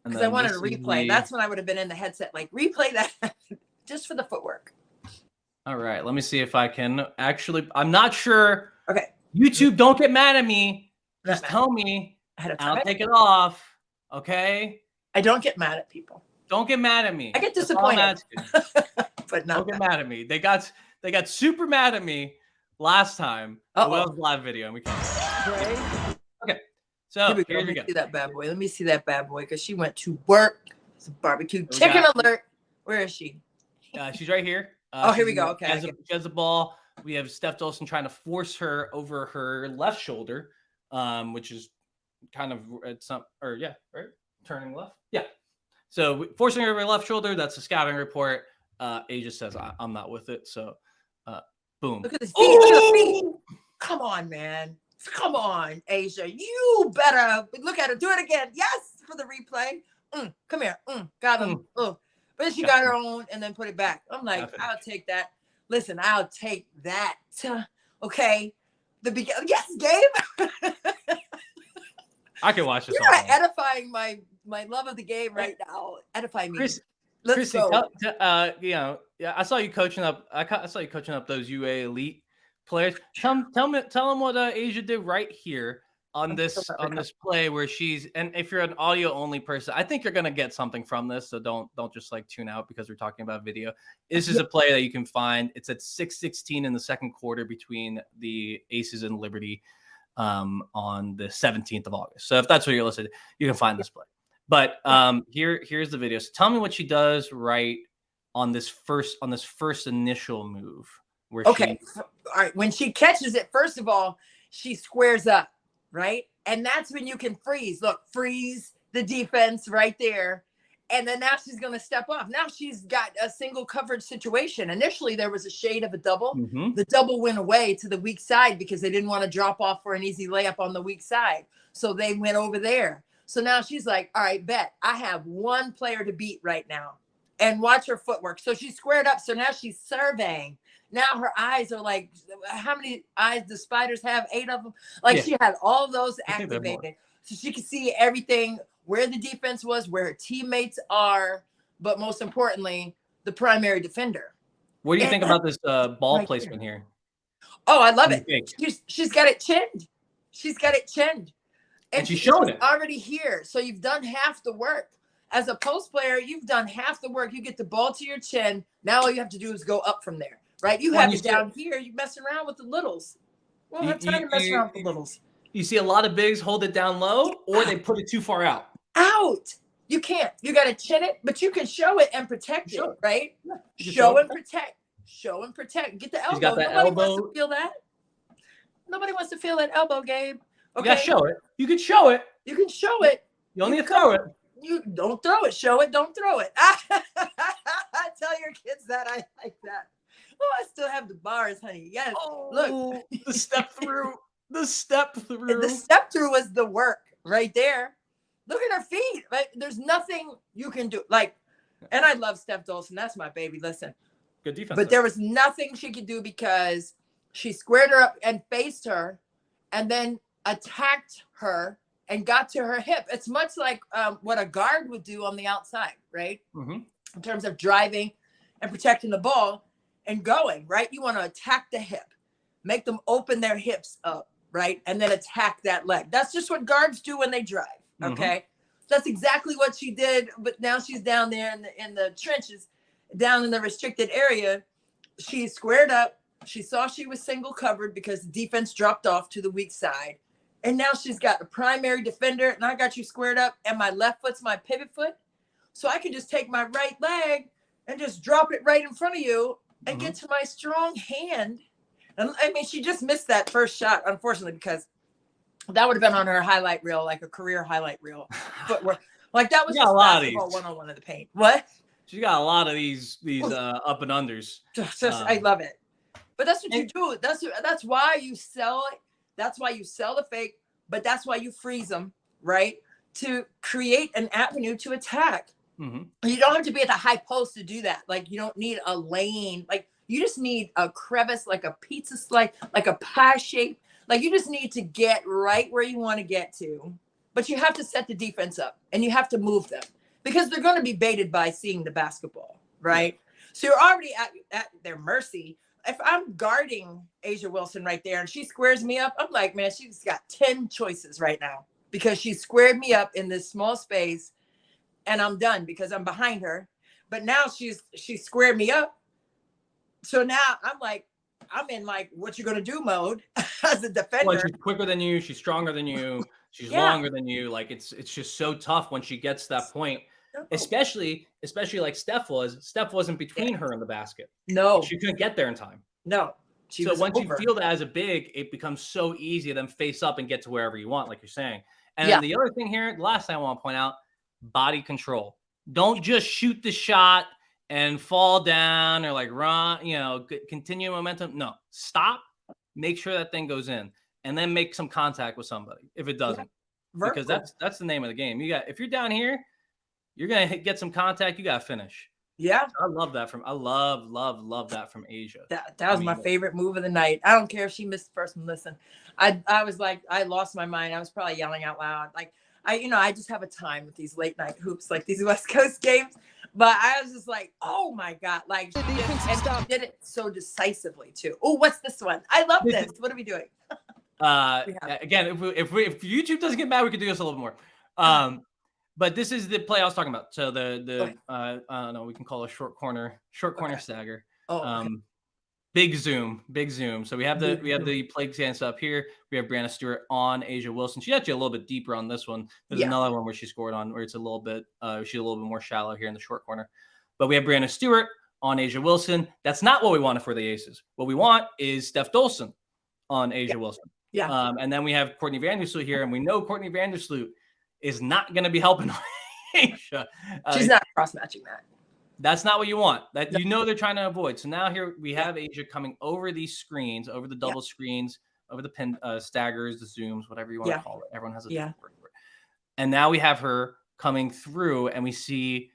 Because I wanted a replay. That's when I would have been in the headset. Like, replay that just for the footwork. All right, let me see if I can actually. I'm not sure. Okay. YouTube, don't get mad at me. Just tell me, and I'll take it off. Okay. I don't get mad at people. Don't get mad at me. I get disappointed. But don't get mad at me. They got super mad at me last time. Well, it was a live video, and we can't. Right. Okay. So here we go. Let me see that bad boy. Let me see that bad boy, because she went to work. It's a barbecue chicken alert. Where is she? She's right here. Here we go. Okay. She has the ball. We have Steph Dolson trying to force her over her left shoulder, which is kind of right? Turning left. Yeah. So forcing her over her left shoulder, that's a scouting report. A'ja says, I'm not with it. So, boom. Look at his feet. Look at his feet. Come on, man. Come on, A'ja. You better look at her. Do it again. Yes, for the replay. Come here. Got him. But she got her own and then put it back. I'm like, I'll take that. Listen, I'll take that. Okay. Yes, Gabe. I can watch this. You're edifying my love of the game right now. Edify me. Let's Christy, go. I saw you coaching up. I saw you coaching up those UA elite players. Tell them what A'ja did right here on this play where she's. And if you're an audio only person, I think you're gonna get something from this. So don't just like tune out because we're talking about video. This is a play that you can find. It's at 6:16 in the second quarter between the Aces and Liberty on the 17th of August. So if that's what you're listening, you can find this play. But here's the video. So tell me what she does right on this first initial move. All right. When she catches it, first of all, she squares up, right? And that's when you can freeze. Look, freeze the defense right there. And then now she's going to step off. Now she's got a single coverage situation. Initially, there was a shade of a double. Mm-hmm. The double went away to the weak side because they didn't want to drop off for an easy layup on the weak side. So they went over there. So now she's like, all right, bet I have one player to beat right now. And watch her footwork. So she squared up. So now she's surveying. Now her eyes are like, how many eyes do spiders have? 8 of them. She had all those activated. So she could see everything, where the defense was, where her teammates are, but most importantly, the primary defender. What do you think about this ball placement here? Oh, I love it. She's got it chinned. She's got it chinned. And she's showing it. Already here. So you've done half the work. As a post player, you've done half the work. You get the ball to your chin. Now all you have to do is go up from there, right? You have it down here. You're messing around with the littles. We don't have time to mess around with the littles. You see a lot of bigs hold it down low, or they put it too far out. You can't. You got to chin it, but you can show it and protect it, right? Yeah. Show and protect. Show and protect. Get the elbow. Nobody wants to feel that. Nobody wants to feel that elbow, Gabe. Okay. You got to show it. You can show it. You can show it. You don't need to throw it. You don't throw it. Show it. Don't throw it. Tell your kids that. I like that. I still have the bars, honey. Yes. Oh, Look. the step through. The step through. The step through was the work right there. Look at her feet. Like, there's nothing you can do. Like, and I love Steph Dolson. That's my baby. Listen. Good defense. But there was nothing she could do because she squared her up and faced her and then attacked her and got to her hip. It's much like what a guard would do on the outside, right? Mm-hmm. In terms of driving and protecting the ball and going, right? You want to attack the hip, make them open their hips up, right? And then attack that leg. That's just what guards do when they drive, okay? Mm-hmm. That's exactly what she did, but now she's down there in the trenches, down in the restricted area. She squared up. She saw she was single covered because the defense dropped off to the weak side. And now she's got a primary defender, and I got you squared up, and my left foot's my pivot foot. So I can just take my right leg and just drop it right in front of you and get to my strong hand. And I mean, she just missed that first shot, unfortunately, because that would have been on her highlight reel, like a career highlight reel footwork. Like that was just basketball one-on-one in the paint. What? She got a lot of these up and unders. I love it. But that's what you do. That's why you sell it. That's why you sell the fake, but that's why you freeze them, right? To create an avenue to attack. Mm-hmm. You don't have to be at the high post to do that. Like, you don't need a lane. Like, you just need a crevice, like a pizza slice, like a pie shape. Like, you just need to get right where you want to get to. But you have to set the defense up, and you have to move them because they're going to be baited by seeing the basketball, right? Yeah. So you're already at their mercy. If I'm guarding A'ja Wilson right there and she squares me up, I'm like, man, she's got 10 choices right now because she squared me up in this small space and I'm done because I'm behind her. But now she squared me up. So now I'm in like, what you going to do mode as a defender. Well, she's quicker than you. She's stronger than you. She's longer than you. Like it's just so tough when she gets to that point. Especially like Steph was. Steph wasn't between her and the basket. No. She couldn't get there in time. No. So once you feel that as a big, it becomes so easy to then face up and get to wherever you want, like you're saying. And then the other thing here, the last thing I want to point out, body control. Don't just shoot the shot and fall down or like run, continue momentum. No. Stop. Make sure that thing goes in. And then make some contact with somebody if it doesn't. Yeah. Because that's the name of the game. If you're down here, you're going to get some contact. You got to finish. Yeah. I love that I love that from A'ja. That was my favorite move of the night. I don't care if she missed the first one. Listen, I was like, I lost my mind. I was probably yelling out loud. Like I just have a time with these late night hoops, like these West Coast games. But I was just like, oh my God. Like she did it so decisively too. Oh, what's this one? I love this. What are we doing? Again, if YouTube doesn't get mad, we could do this a little more. But this is the play I was talking about. So I don't know, we can call it short corner stagger. Big zoom. So we have the play stance up here. We have Brianna Stewart on A'ja Wilson. She's actually a little bit deeper on this one. There's another one where she scored on where it's a little bit she's a little bit more shallow here in the short corner. But we have Brianna Stewart on A'ja Wilson. That's not what we wanted for the Aces. What we want is Steph Dolson on A'ja Wilson. Yeah. And then we have Courtney Vandersloot here, and we know Courtney Vandersloot is not going to be helping A'ja. She's not cross-matching that. That's not what you want. That they're trying to avoid. So now here we have A'ja coming over these screens, over the double screens, over the pin staggers, the zooms, whatever you want to call it. Everyone has a different word for it. And now we have her coming through, and we see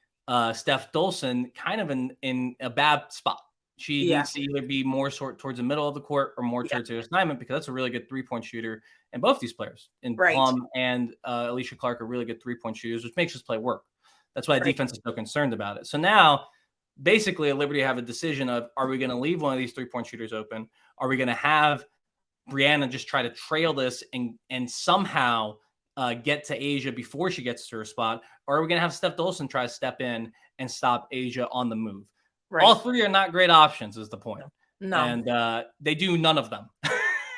Steph Dolson kind of in a bad spot. She needs to either be more towards the middle of the court or more towards her assignment because that's a really good three-point shooter. And both these players, Plum and Alicia Clark, are really good three-point shooters, which makes this play work. That's why the defense is so concerned about it. So now, basically, at Liberty have a decision of, are we going to leave one of these three-point shooters open? Are we going to have Brianna just try to trail this and somehow get to A'ja before she gets to her spot? Or are we going to have Steph Dolson try to step in and stop A'ja on the move? Right. All three are not great options is the point. No. And they do none of them.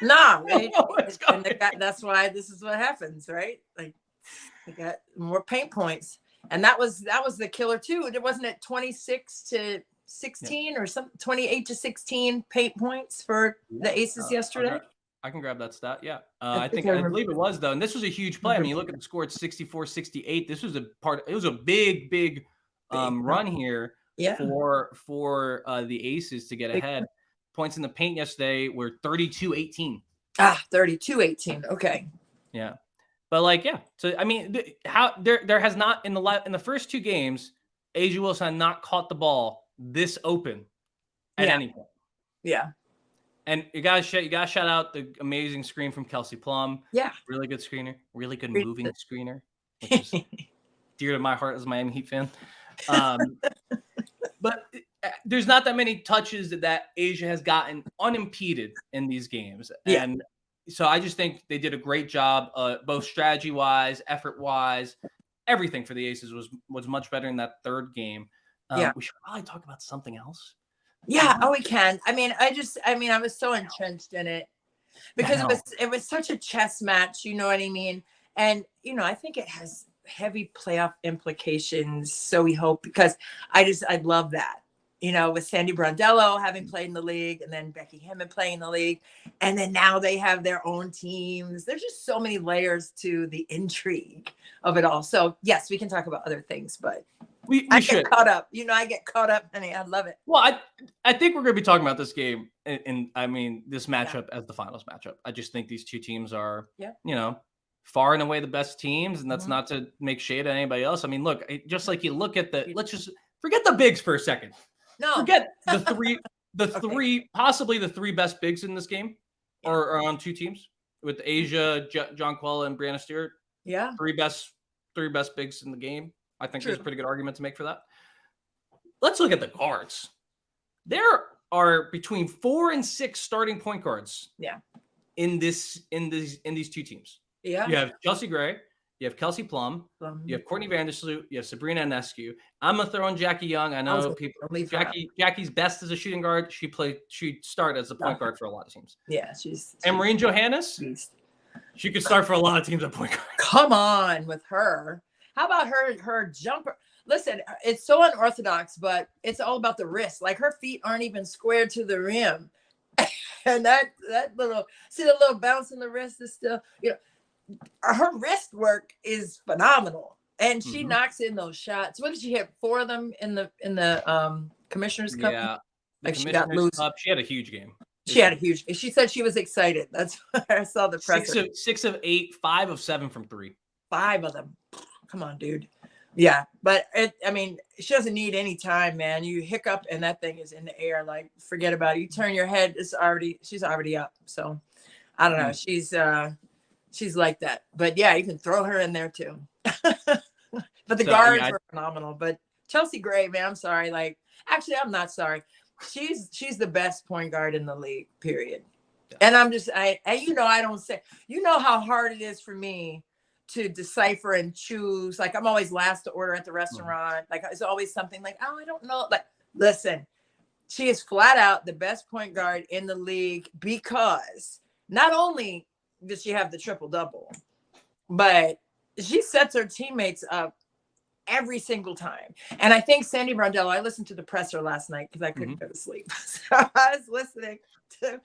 No. That's why this is what happens, right? Like they got more paint points. And that was the killer too. It wasn't at 26-16 or something, 28-16 paint points for the Aces yesterday. I can grab that stat. Yeah. I believe it was though. And this was a huge play. I mean, you look at the score, it's 64-68. This was it was a big run here. Yeah. For the Aces to get ahead. points in the paint yesterday were 32-18. 32-18. Okay. Yeah. But like, yeah. So, I mean, how there has not in the first two games, A'ja Wilson had not caught the ball this open at any point. Yeah. And you gotta shout out the amazing screen from Kelsey Plum. Yeah. Really good screener. Really good moving screener, which is dear to my heart as a Miami Heat fan. But there's not that many touches that A'ja has gotten unimpeded in these games. Yeah. And so I just think they did a great job, both strategy-wise, effort-wise. Everything for the Aces was much better in that third game. We should probably talk about something else. Yeah. Oh, we can. I mean, I was so entrenched in it because it was such a chess match. You know what I mean? And, I think it has heavy playoff implications. So we hope, because I love that, with Sandy Brondello having played in the league, and then Becky Hammond playing in the league. And then now they have their own teams. There's just so many layers to the intrigue of it all. So yes, we can talk about other things, but we should get caught up. I get caught up, and I love it. Well, I think we're going to be talking about this game this matchup as the finals matchup. I just think these two teams are, far and away the best teams, and that's not to make shade at anybody else. I mean, look, just like you look at let's just forget the bigs for a second. No, forget the possibly the three best bigs in this game are on two teams with A'ja, Jonquella, and Brianna Stewart. Yeah, three best bigs in the game. I think there's a pretty good argument to make for that. Let's look at the guards. There are between 4 and 6 starting point guards. Yeah. In these two teams. Yeah. You have Chelsea Gray, you have Kelsey Plum, you have Courtney Vandersloot, you have Sabrina Ionescu. I'm gonna throw in Jackie Young. I know Jackie's best as a shooting guard. She started as a point guard for a lot of teams. Yeah, she's Marine Johannes. She could start for a lot of teams at point guard. Come on with her. How about her jumper? Listen, it's so unorthodox, but it's all about the wrist. Like, her feet aren't even square to the rim. And that little bounce in the wrist is still, her wrist work is phenomenal. And she knocks in those shots. What did she hit? 4 of them in the Commissioner's Cup? Yeah. Like, she got loose. She had a huge game. She said she was excited. That's why I saw the presser. 6 of 8, 5 of 7 from 3. 5 of them. Come on, dude. Yeah, but she doesn't need any time, man. You hiccup and that thing is in the air. Like, forget about it. You turn your head, she's already up. So I don't know. She's like that. But yeah, you can throw her in there too. But the guards were phenomenal. But Chelsea Gray, man, I'm sorry. Like, actually, I'm not sorry. She's the best point guard in the league, period. Yeah. And I'm just I don't say, how hard it is for me to decipher and choose. Like, I'm always last to order at the restaurant. Like, it's always something like, oh, I don't know. Like, listen, she is flat out the best point guard in the league, because not only does she have the triple double, but she sets her teammates up every single time. And I think Sandy Brondello, I listened to the presser last night because I couldn't go to sleep. So I was listening to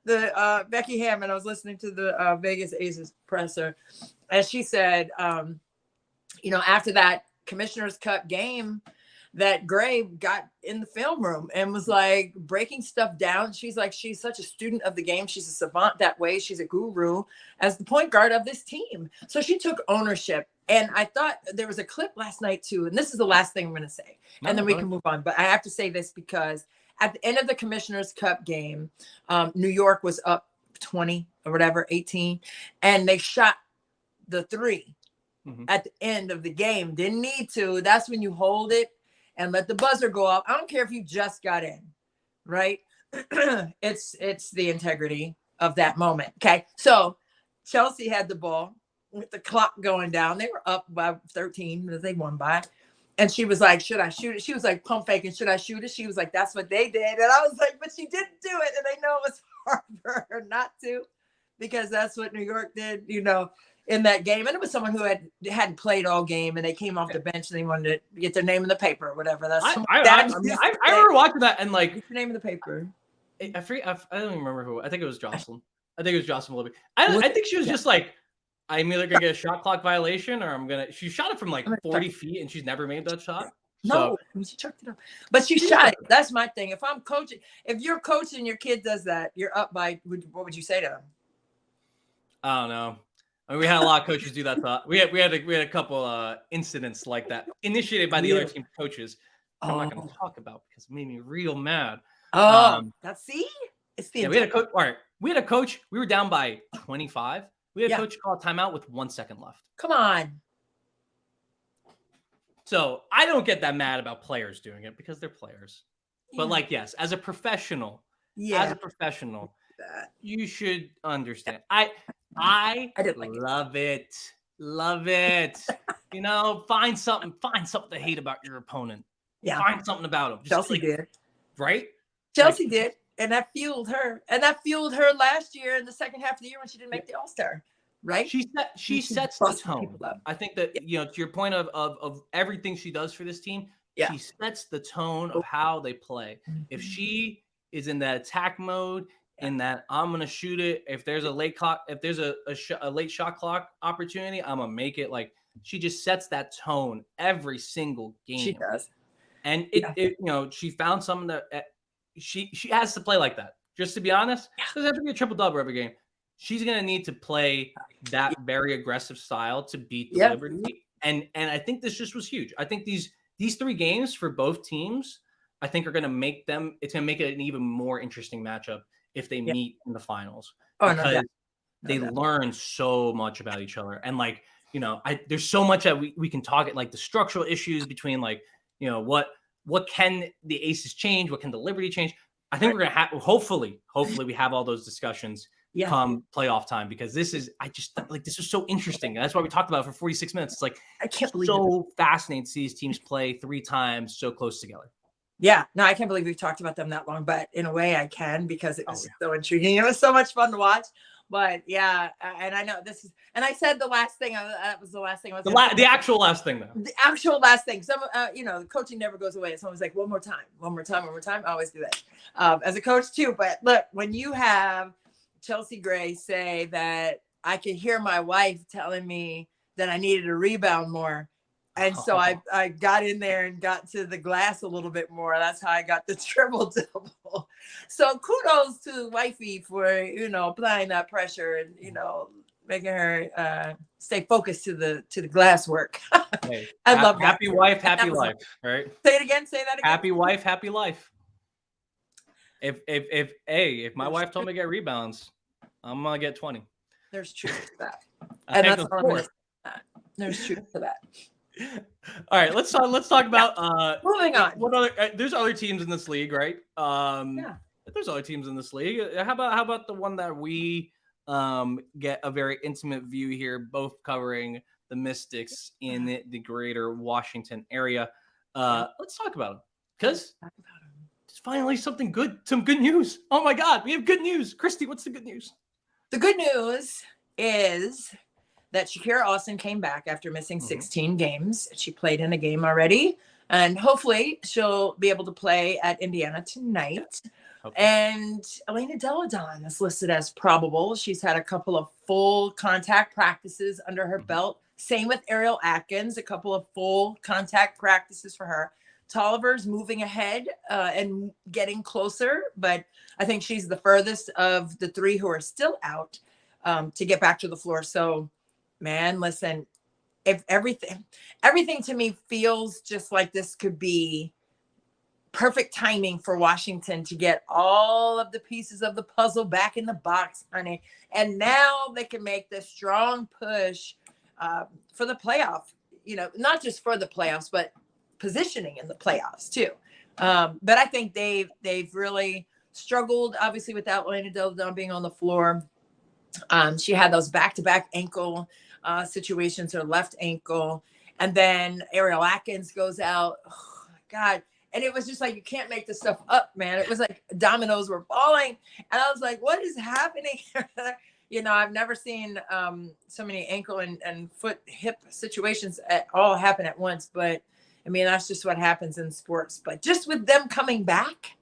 the Becky Hammond. I was listening to the Vegas Aces presser. And she said, after that Commissioner's Cup game, that Gray got in the film room and was like breaking stuff down. She's like, she's such a student of the game. She's a savant that way. She's a guru as the point guard of this team. So she took ownership. And I thought there was a clip last night too. And this is the last thing I'm going to say. And then we can move on. But I have to say this because at the end of the Commissioner's Cup game, New York was up 20 or whatever, 18. And they shot the 3 at the end of the game. Didn't need to. That's when you hold it and let the buzzer go off. I don't care if you just got in, right? It's the integrity of that moment. Okay. So Chelsea had the ball with the clock going down. They were up by 13 as they won by. And she was like, should I shoot it? She was like, pump faking. Should I shoot it? She was like, that's what they did. And I was like, but she didn't do it. And they know it was hard for her not to, because that's what New York did, in that game. And it was someone who hadn't played all game, and they came off the bench and they wanted to get their name in the paper or whatever. That's I remember watching that and like, get your name in the paper. I don't even remember who. I think it was Jocelyn. I think it was Jocelyn Willoughby. I think she was just like, I'm either gonna get a shot clock violation or she shot it from like 40 feet and she's never made that shot. No, she chucked it up. But she shot it. That's my thing. If I'm coaching, if you're coaching, your kid does that, you're up by, what would you say to them? I don't know. I mean, we had a lot of coaches do that. We had a couple incidents like that initiated by the other team coaches. I'm not going to talk about because it made me real mad. See, it's the we had a coach. All right, we had a coach. We were down by 25. We had a coach call a timeout with 1 second left. Come on. So I don't get that mad about players doing it because they're players. But like, yes, as a professional, you should understand. I love it. Love it. You know, find something to hate about your opponent. Yeah. Find something about him. Chelsea did. Right? Chelsea did. And that fueled her. And that fueled her last year in the second half of the year when she didn't make the All-Star. Right? She sets the tone. I think that, you know, to your point of everything she does for this team, she sets the tone of how they play. If she is in that attack mode, in that I'm gonna shoot it, if there's a late shot clock opportunity, I'm gonna make it. Like, she just sets that tone every single game. She does. And it you know, she found something that she has to play like that. Just to be honest, it doesn't have to be a triple double every game. She's going to need to play that very aggressive style to beat the Liberty. And I think this just was huge. I think these 3 games for both teams, I think are going to make them, it's going to make it an even more interesting matchup if they meet in the finals. Because they learn so much about each other. And like, you know, there's so much that we can talk at, like the structural issues between, like, you know, what can the Aces change? What can the Liberty change? I think we're going to have, hopefully we have all those discussions come playoff time, because this is so interesting. That's why we talked about it for 46 minutes. It's like, I can't believe so fascinating to see these teams play 3 times so close together. Yeah, no, I can't believe we've talked about them that long, but in a way I can, because it was so intriguing. It was so much fun to watch. But yeah, and I know this is, and I said the last thing, that was the last thing. The actual last thing, though. The actual last thing. Some, you know, coaching never goes away. It's always like, one more time. I always do that as a coach too. But look, when you have Chelsea Gray say that I could hear my wife telling me that I needed to rebound more. And so I got in there and got to the glass a little bit more. That's how I got the triple double. So kudos to wifey for, you know, applying that pressure and, you know, making her stay focused to the glass work. Hey, I love that. Happy wife, happy life, right? Say it again. Say that again. Happy wife, happy life. If my wife told me to get rebounds, I'm gonna get 20. There's truth to that. And that's all I'm gonna say. There's truth to that. All right, let's talk about moving on. What other there's other teams in this league, right? There's other teams in this league. How about the one that we get a very intimate view here, both covering the Mystics in the greater Washington area. Let's talk about them, because there's finally some good news. Oh my God, we have good news. Christy, what's the good news? The good news is that Shakira Austin came back after missing 16 games. She played in a game already, and hopefully she'll be able to play at Indiana tonight. Okay. And Elena Deladon is listed as probable. She's had a couple of full contact practices under her belt. Same with Ariel Atkins, a couple of full contact practices for her. Tolliver's moving ahead and getting closer, but I think she's the furthest of the 3 who are still out to get back to the floor. So, man, listen, if everything to me feels just like this could be perfect timing for Washington to get all of the pieces of the puzzle back in the box, honey. And now they can make this strong push for the playoff, you know, not just for the playoffs, but positioning in the playoffs too. But I think they've really struggled, obviously, without Elena Deladon being on the floor. She had those back-to-back ankle situations, her left ankle. And then Ariel Atkins goes out. Oh, God. And it was just like, you can't make this stuff up, man. It was like dominoes were falling. And I was like, what is happening? You know, I've never seen so many ankle and foot hip situations all happen at once. But I mean, that's just what happens in sports. But just with them coming back,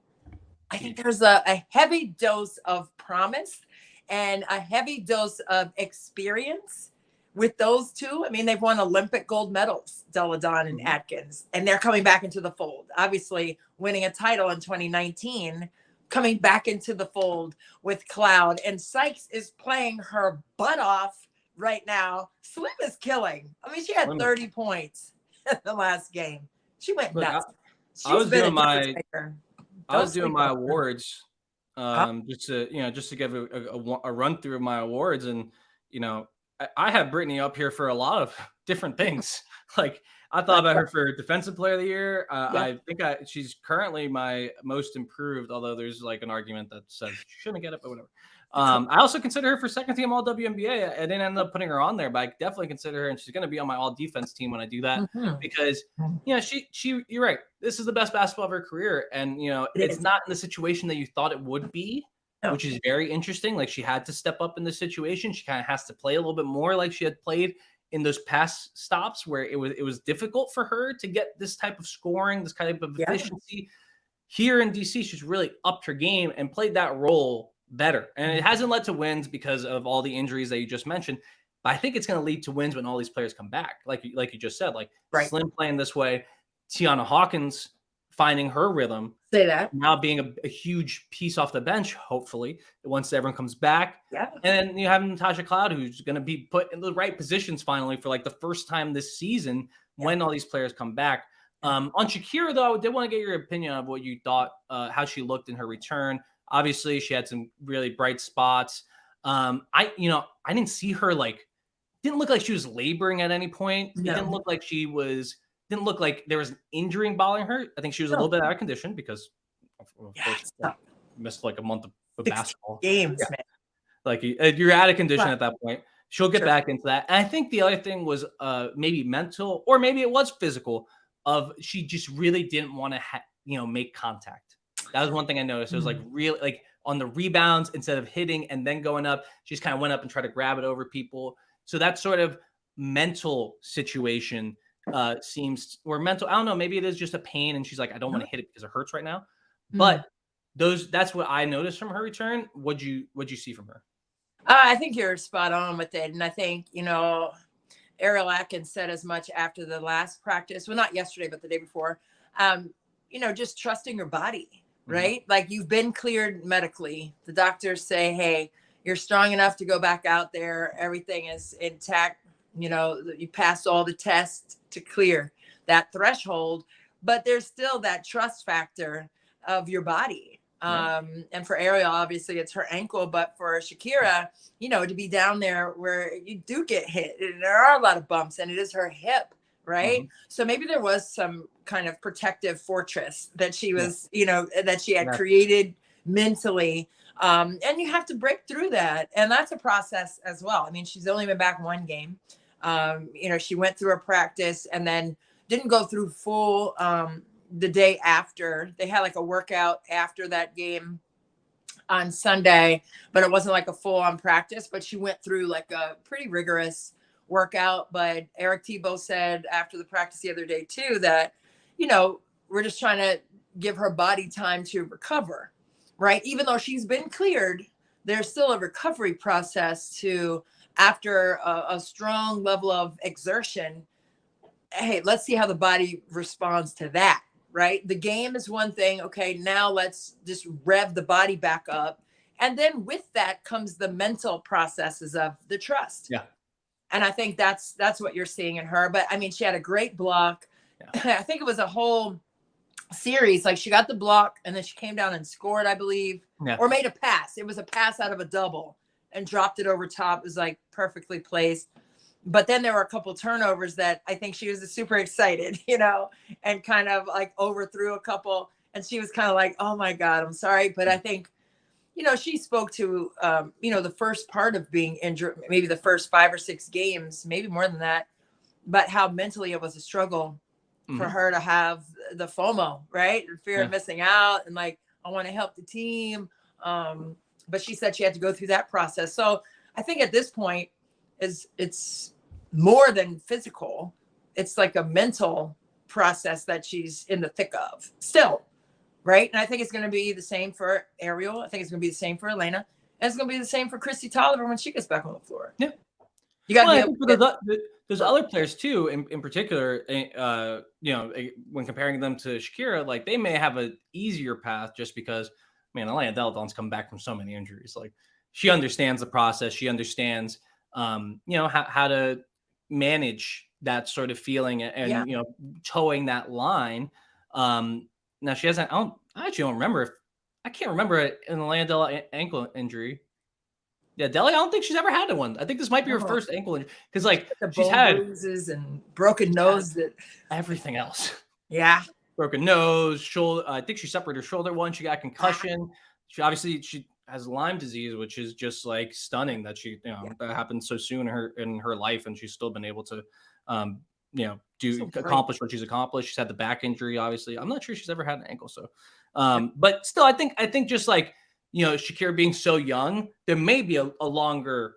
I think there's a heavy dose of promise and a heavy dose of experience with those two, I mean, they've won Olympic gold medals, Deladon and Atkins, and they're coming back into the fold. Obviously, winning a title in 2019, coming back into the fold with Cloud. And Sykes is playing her butt off right now. Slim is killing. I mean, she had 30 points in the last game. She went nuts. I was doing my awards, just to give a run through of my awards, and I have Brittany up here for a lot of different things. Like, I thought about her for Defensive Player of the Year. I think she's currently my most improved, although there's like an argument that says she shouldn't get it, but whatever. I also consider her for second team All WNBA. I didn't end up putting her on there, but I definitely consider her, and she's going to be on my All Defense team when I do that, because she you're right. This is the best basketball of her career, and it's not in the situation that you thought it would be, which is very interesting. Like, she had to step up in this situation. She kind of has to play a little bit more like she had played in those past stops where it was difficult for her to get this type of scoring, this type of efficiency. Here in DC, she's really upped her game and played that role better. And it hasn't led to wins because of all the injuries that you just mentioned. But I think it's going to lead to wins when all these players come back. Like you just said, like Slim playing this way, Tiana Hawkins finding her rhythm. Say that. Now being a huge piece off the bench, hopefully, once everyone comes back. Yeah. And then you have Natasha Cloud, who's going to be put in the right positions finally for like the first time this season when all these players come back. On Shakira, though, I did want to get your opinion of what you thought, how she looked in her return. Obviously, she had some really bright spots. I didn't see her didn't look like she was laboring at any point. No. It didn't look like didn't look like there was an injury bothering her. I think she was a little bit out of condition because of course missed like a month of basketball games, man. Like, you're out of condition at that point. She'll get back into that. And I think the other thing was maybe mental, or maybe it was physical, of she just really didn't want to make contact. That was one thing I noticed. It was really on the rebounds, instead of hitting and then going up, she just kind of went up and tried to grab it over people. So that sort of mental situation seems, or mental, I don't know, maybe it is just a pain and she's like, I don't want to hit it because it hurts right now. But that's what I noticed from her return. What'd you see from her? I think you're spot on with it. And I think, Ariel Atkins said as much after the last practice. Well, not yesterday, but the day before. Just trusting your body, right? Like, you've been cleared medically. The doctors say, hey, you're strong enough to go back out there. Everything is intact. You passed all the tests to clear that threshold, but there's still that trust factor of your body. And for Ariel, obviously it's her ankle, but for Shakira, to be down there where you do get hit, and there are a lot of bumps, and it is her hip, right? So maybe there was some kind of protective fortress that she was, that she had created mentally. And you have to break through that. And that's a process as well. I mean, she's only been back one game. She went through a practice and then didn't go through full, the day after. They had like a workout after that game on Sunday, but it wasn't like a full on practice, but she went through like a pretty rigorous workout. But Eric Thibault said after the practice the other day too, that, we're just trying to give her body time to recover, right? Even though she's been cleared, there's still a recovery process to, after a strong level of exertion. Hey, let's see how the body responds to that. Right? The game is one thing. Okay, now let's just rev the body back up. And then with that comes the mental processes of the trust. Yeah. And I think that's what you're seeing in her. But I mean, she had a great block. Yeah. I think it was a whole series. Like, she got the block and then she came down and scored, I believe, or made a pass. It was a pass out of a double and dropped it over top. It was like perfectly placed. But then there were a couple turnovers that I think she was super excited, and kind of like overthrew a couple. And she was kind of like, oh my God, I'm sorry. But I think, she spoke to, the first part of being injured, maybe the first 5 or 6 games, maybe more than that, but how mentally it was a struggle for her to have the FOMO, right? The fear of missing out and like, I want to help the team. But she said she had to go through that process. So I think at this point, it's more than physical. It's like a mental process that she's in the thick of still, right? And I think it's going to be the same for Ariel. I think it's going to be the same for Elena. And it's going to be the same for Christy Tolliver when she gets back on the floor. Yeah. You got to Well, be I able think for to get. there's other players too, in particular, when comparing them to Shakira, like they may have an easier path just because, man, Elena Deladon's come back from so many injuries. Like she understands the process. She understands, how to manage that sort of feeling Yeah. and, towing that line. Now she hasn't, I actually don't remember I can't remember an Elena Della ankle injury. Yeah, Deli, I don't think she's ever had one. I think this might be her No. first ankle injury because, like, The she's bone had bruises and broken nose. That. everything else. Yeah. Broken nose, shoulder. I think she separated her shoulder once. She got concussion. She has Lyme disease, which is just like stunning that that happened so soon in her life, and she's still been able to, accomplish what she's accomplished. She's had the back injury, obviously. I'm not sure she's ever had an ankle. So, but still, I think just like. Shakira being so young, there may be a longer,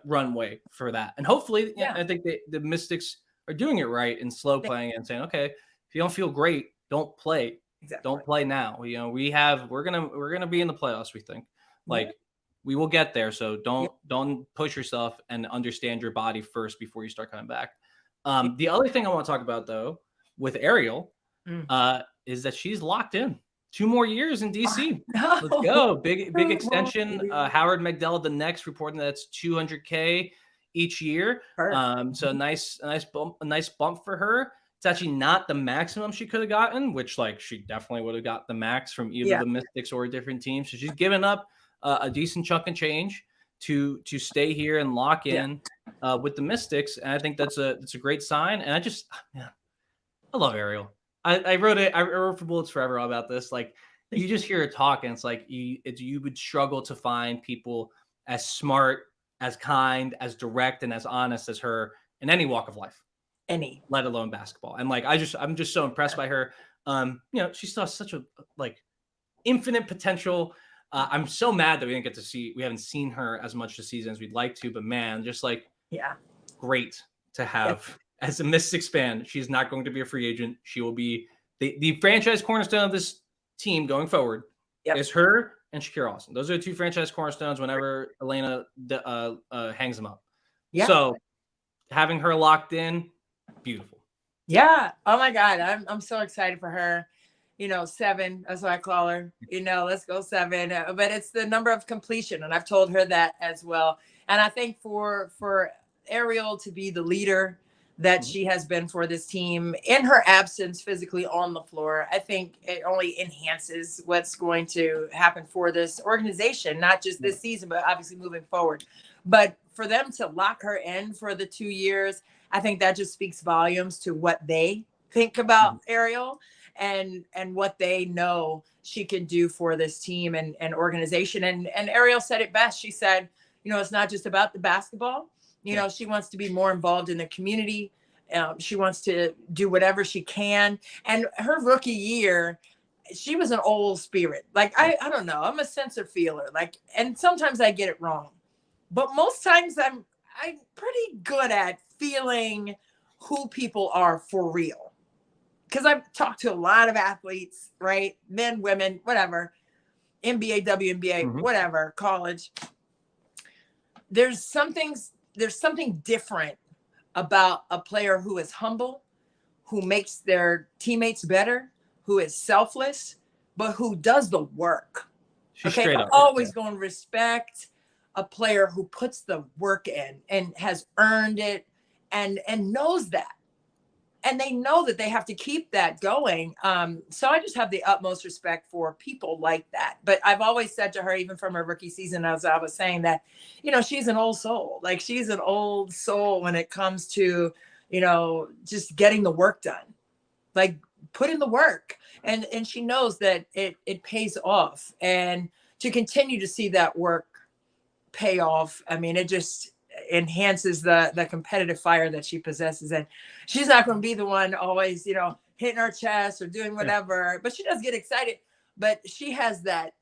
runway for that. And hopefully, I think the Mystics are doing it right and slow playing and saying, okay, if you don't feel great, don't play. Exactly. Don't play now. We're gonna be in the playoffs, we think. Like we will get there. So don't push yourself and understand your body first before you start coming back. The other thing I want to talk about though with Ariel is that she's locked in. 2 more years in DC. No. Let's go. Big extension. Howard Magdala, the next reporting that's $200K each year. So a nice bump for her. It's actually not the maximum she could have gotten, which like she definitely would have got the max from either the Mystics or a different team. So she's given up a decent chunk of change to stay here and lock in with the Mystics. And I think that's a great sign. And I love Ariel. I wrote for Bullets Forever about this. Like you just hear her talk and it's like you would struggle to find people as smart, as kind, as direct, and as honest as her in any walk of life, let alone basketball. And like I'm just so impressed by her. She still has such a like infinite potential. I'm so mad that we haven't seen her as much this season as we'd like to, but man, just like great to have. As a Mystics fan, she's not going to be a free agent. She will be the franchise cornerstone of this team going forward. Is her and Shakira Austin. Those are the 2 franchise cornerstones whenever Elena hangs them up. So having her locked in, beautiful. Yeah. Oh my God. I'm so excited for her. 7, that's what I call her. Let's go 7. But it's the number of completion. And I've told her that as well. And I think for Ariel to be the leader that she has been for this team in her absence physically on the floor, I think it only enhances what's going to happen for this organization, not just this season, but obviously moving forward. But for them to lock her in for the 2 years, I think that just speaks volumes to what they think about Ariel and what they know she can do for this team and organization. And Ariel said it best. She said, it's not just about the basketball. She wants to be more involved in the community. She wants to do whatever she can. And her rookie year, she was an old spirit. Like, I don't know. I'm a sensor feeler. Like, and sometimes I get it wrong. But most times I'm pretty good at feeling who people are for real. Because I've talked to a lot of athletes, right? Men, women, whatever. NBA, WNBA, whatever, college. There's something different about a player who is humble, who makes their teammates better, who is selfless, but who does the work. She's straight up. Always going to respect a player who puts the work in and has earned it and knows that. And they know that they have to keep that going. So I just have the utmost respect for people like that. But I've always said to her, even from her rookie season, as I was saying that, she's an old soul. Like she's an old soul when it comes to, just getting the work done, like put in the work. And she knows that it pays off. And to continue to see that work pay off, I mean, it just enhances the competitive fire that she possesses. And she's not going to be the one always, hitting her chest or doing whatever, but she does get excited. But she has that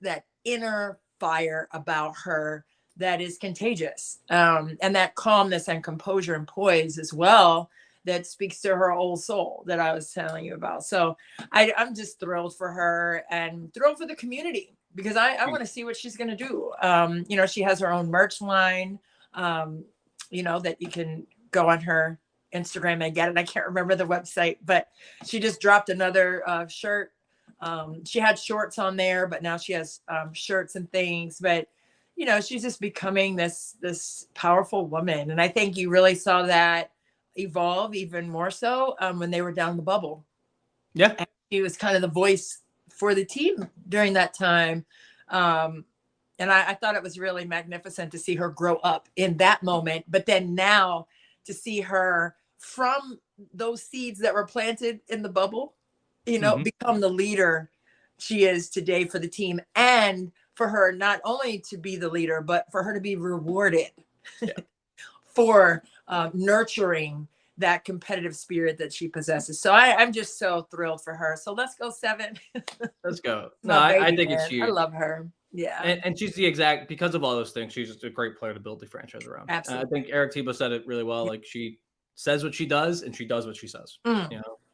inner fire about her that is contagious. And that calmness and composure and poise as well, that speaks to her old soul that I was telling you about. So I'm just thrilled for her and thrilled for the community because I want to see what she's going to do. She has her own merch line. that you can go on her Instagram and get it. I can't remember the website, but she just dropped another shirt. She had shorts on there, but now she has shirts and things. But she's just becoming this powerful woman, and I think you really saw that evolve even more so when they were down the bubble. Yeah, and she was kind of the voice for the team during that time. And I thought it was really magnificent to see her grow up in that moment. But then now to see her from those seeds that were planted in the bubble, become the leader she is today for the team. And for her not only to be the leader, but for her to be rewarded for nurturing that competitive spirit that she possesses. So I'm just so thrilled for her. So let's go 7. Let's go. No, I think it's huge. I love her. Yeah. And she's because of all those things, she's just a great player to build the franchise around. Absolutely. I think Eric Tebow said it really well. Like, she says what she does and she does what she says.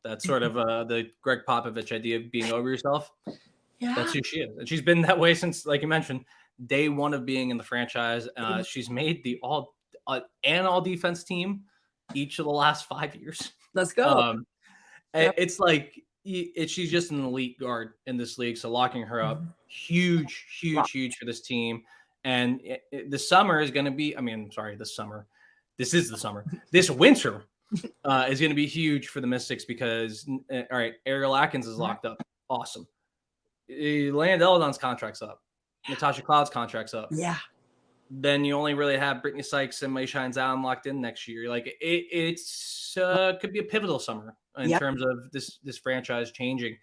That's sort of the Greg Popovich idea of being over yourself. Yeah. That's who she is. And she's been that way since, like you mentioned, day one of being in the franchise. She's made the all defense team each of the last 5 years. Let's go. It's like she's just an elite guard in this league. So locking her up, huge for this team. And the summer is going to be, this summer. This is the summer. This winter is going to be huge for the Mystics because, all right, Ariel Atkins is locked up. Awesome. Lana Deladon's contract's up. Natasha Cloud's contract's up. Yeah. Then you only really have Brittany Sykes and May Shines Allen locked in next year. Like, it's could be a pivotal summer in terms of this franchise changing.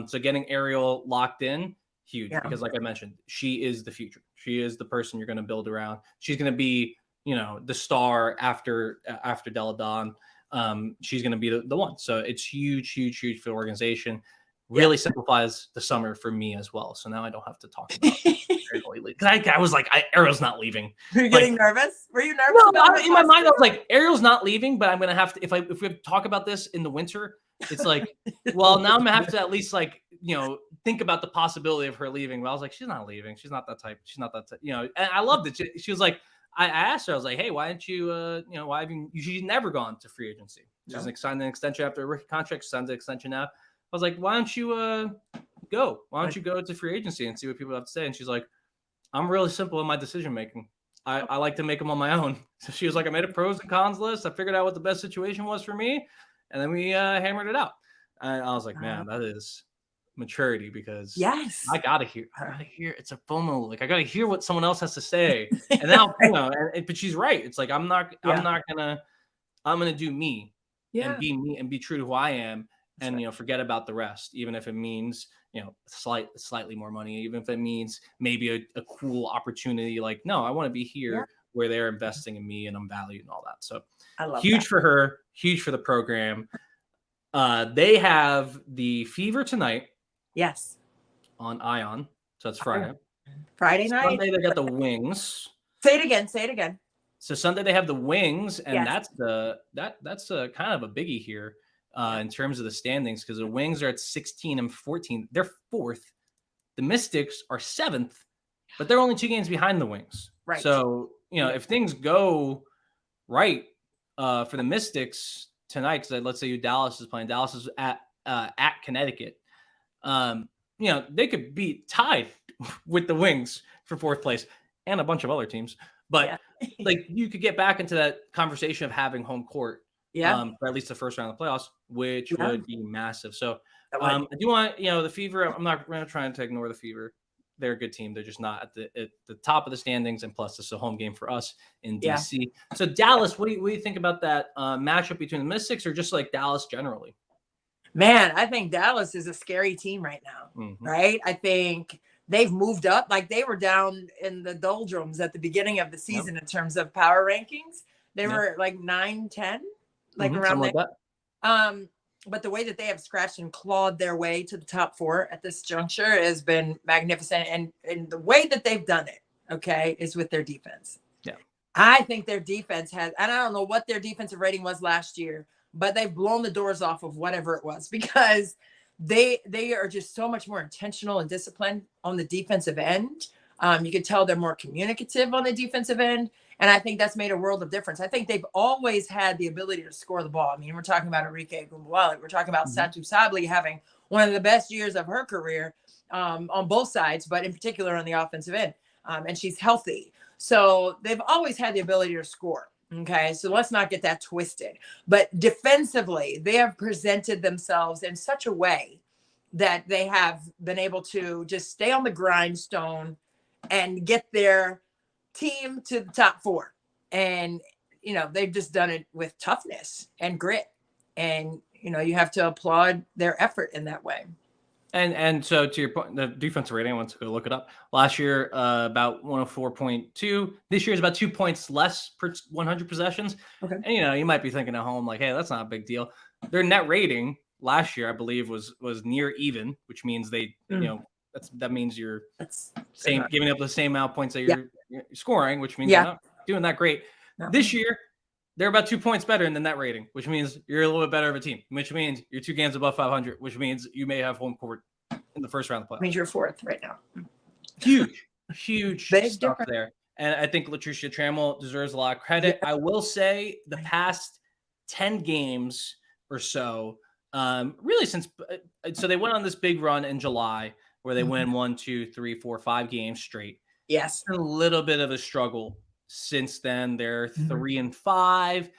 So getting Ariel locked in, huge, because like I mentioned, she is the future. She is the person you're going to build around. She's going to be, the star after Deladon. She's going to be the one. So it's huge for the organization. Really simplifies the summer for me as well. So now I don't have to talk about Ariel because I was like, Ariel's not leaving. Were you getting nervous? Were you nervous? No, in my mind I was like, Ariel's not leaving, but I'm gonna have to if we talk about this in the winter, it's like, well, now I'm gonna have to at least think about the possibility of her leaving. But I was like, she's not leaving. She's not that type. She's not that type. And I loved it. She was like, I asked her, I was like, hey, why didn't you why have you she's never gone to free agency? She's signed an extension after a rookie contract, signed an extension now. I was like, why don't you go? Why don't you go to free agency and see what people have to say? And she's like, I'm really simple in my decision making. I like to make them on my own. So she was like, I made a pros and cons list. I figured out what the best situation was for me. And then we hammered it out. And I was like, man, that is maturity because I gotta hear it's a FOMO. Like, I gotta hear what someone else has to say. And now, but she's right. It's like, I'm gonna do me and be me and be true to who I am. And, forget about the rest, even if it means, slightly more money, even if it means maybe a cool opportunity. Like, no, I want to be here where they're investing in me and I'm valued and all that. So I love huge that. for her, huge for the program. They have the Fever tonight. Yes. On Ion. So it's Friday. Friday night. Sunday, they got the Wings. Say it again. So Sunday, they have the Wings. And that's kind of a biggie here. In terms of the standings, because the Wings are at 16 and 14. They're 4th. The Mystics are 7th, but they're only 2 games behind the Wings. Right. So, if things go right for the Mystics tonight, because let's say Dallas is playing. Dallas is at Connecticut. They could be tied with the Wings for 4th place and a bunch of other teams. But you could get back into that conversation of having home court. For at least the first round of the playoffs, which would be massive. So I do want, the Fever. I'm not trying to ignore the Fever. They're a good team. They're just not at the top of the standings. And plus, it's a home game for us in DC. So Dallas, what do you think about that matchup between the Mystics or just like Dallas generally? Man, I think Dallas is a scary team right now, right? I think they've moved up. Like, they were down in the doldrums at the beginning of the season in terms of power rankings. They were like 9-10. Around there. Like that. But the way that they have scratched and clawed their way to the top 4 at this juncture has been magnificent. And the way that they've done it, is with their defense. Yeah. I think their defense and I don't know what their defensive rating was last year, but they've blown the doors off of whatever it was because they are just so much more intentional and disciplined on the defensive end. You could tell they're more communicative on the defensive end. And I think that's made a world of difference. I think they've always had the ability to score the ball. I mean, we're talking about Enrique Gumbuale. We're talking about Satu Sabli having one of the best years of her career on both sides, but in particular on the offensive end. And she's healthy. So they've always had the ability to score. Okay, so let's not get that twisted. But defensively, they have presented themselves in such a way that they have been able to just stay on the grindstone and get their team to the top 4. And, they've just done it with toughness and grit. And, you have to applaud their effort in that way. And so to your point, the defensive rating, I want to go look it up. Last year, about 104.2. This year is about 2 points less per 100 possessions. Okay. And, you might be thinking at home, like, hey, that's not a big deal. Their net rating last year, I believe, was near even, which means they, that means you're giving up the same amount of points that you're scoring, which means you're not doing that great. No. This year, they're about 2 points better than that rating, which means you're a little bit better of a team, which means you're 2 games above 500, which means you may have home court in the first round of the playoffs. Means you're 4th right now. Huge stuff there. And I think Latricia Trammell deserves a lot of credit. I will say the past 10 games or so, really since – so they went on this big run in July where they win 1, 2, 3, 4, 5 games straight. Yes. A little bit of a struggle since then. They're 3-5.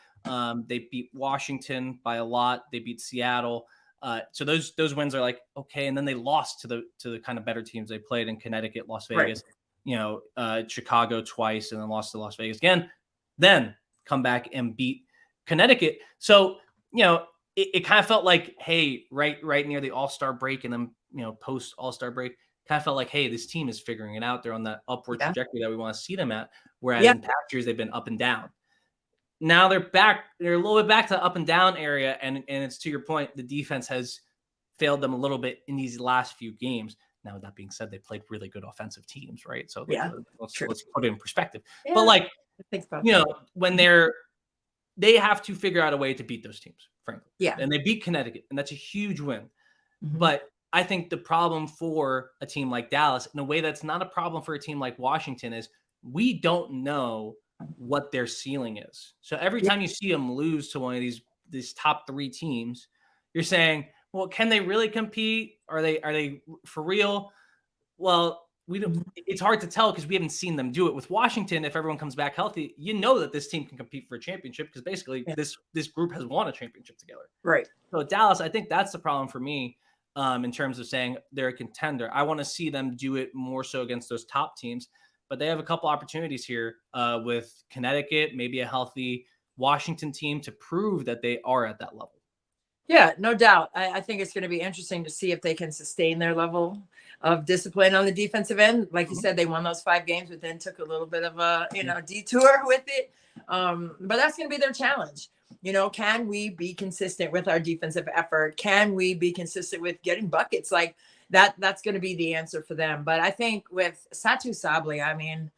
They beat Washington by a lot. They beat Seattle. So those wins are like, okay. And then they lost to the kind of better teams they played in Connecticut, Las Vegas, Chicago twice, and then lost to Las Vegas again. Then come back and beat Connecticut. So, it kind of felt like, hey, right near the All-Star break and then, post All-Star break, kind of felt like, hey, this team is figuring it out. They're on that upward trajectory that we want to see them at. Whereas in past years, they've been up and down. Now they're back. They're a little bit back to the up and down area. And it's to your point, the defense has failed them a little bit in these last few games. Now, with that being said, they played really good offensive teams, right? So let's put it in perspective. Yeah. But when they have to figure out a way to beat those teams, frankly. Yeah. And they beat Connecticut, and that's a huge win. Mm-hmm. But I think the problem for a team like Dallas, in a way that's not a problem for a team like Washington, is we don't know what their ceiling is. So every time you see them lose to one of these top 3 teams, you're saying, well, can they really compete? Are they for real? Well, we don't. It's hard to tell because we haven't seen them do it. With Washington, if everyone comes back healthy, that this team can compete for a championship because basically this group has won a championship together. Right. So Dallas, I think that's the problem for me in terms of saying they're a contender. I want to see them do it more so against those top teams, but they have a couple opportunities here with Connecticut, maybe a healthy Washington team to prove that they are at that level. Yeah, no doubt. I think it's going to be interesting to see if they can sustain their level of discipline on the defensive end. Like you said, they won those 5 games, but then took a little bit of a, detour with it. But that's going to be their challenge. Can we be consistent with our defensive effort? Can we be consistent with getting buckets? Like that's going to be the answer for them. But I think with Satu Sabli, I mean,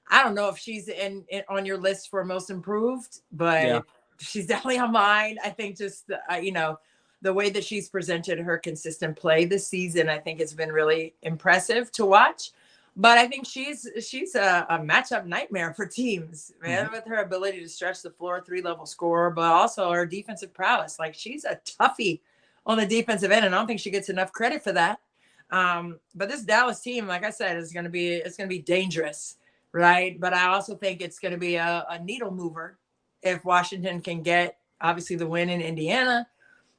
I don't know if she's in on your list for most improved, but she's definitely on mine. I think just, the way that she's presented her consistent play this season, I think it's been really impressive to watch. But I think she's a matchup nightmare for teams, man, with her ability to stretch the floor, 3-level scorer, but also her defensive prowess. Like she's a toughie on the defensive end, and I don't think she gets enough credit for that. But this Dallas team, like I said, it's going to be dangerous, right? But I also think it's going to be a needle mover if Washington can get obviously the win in Indiana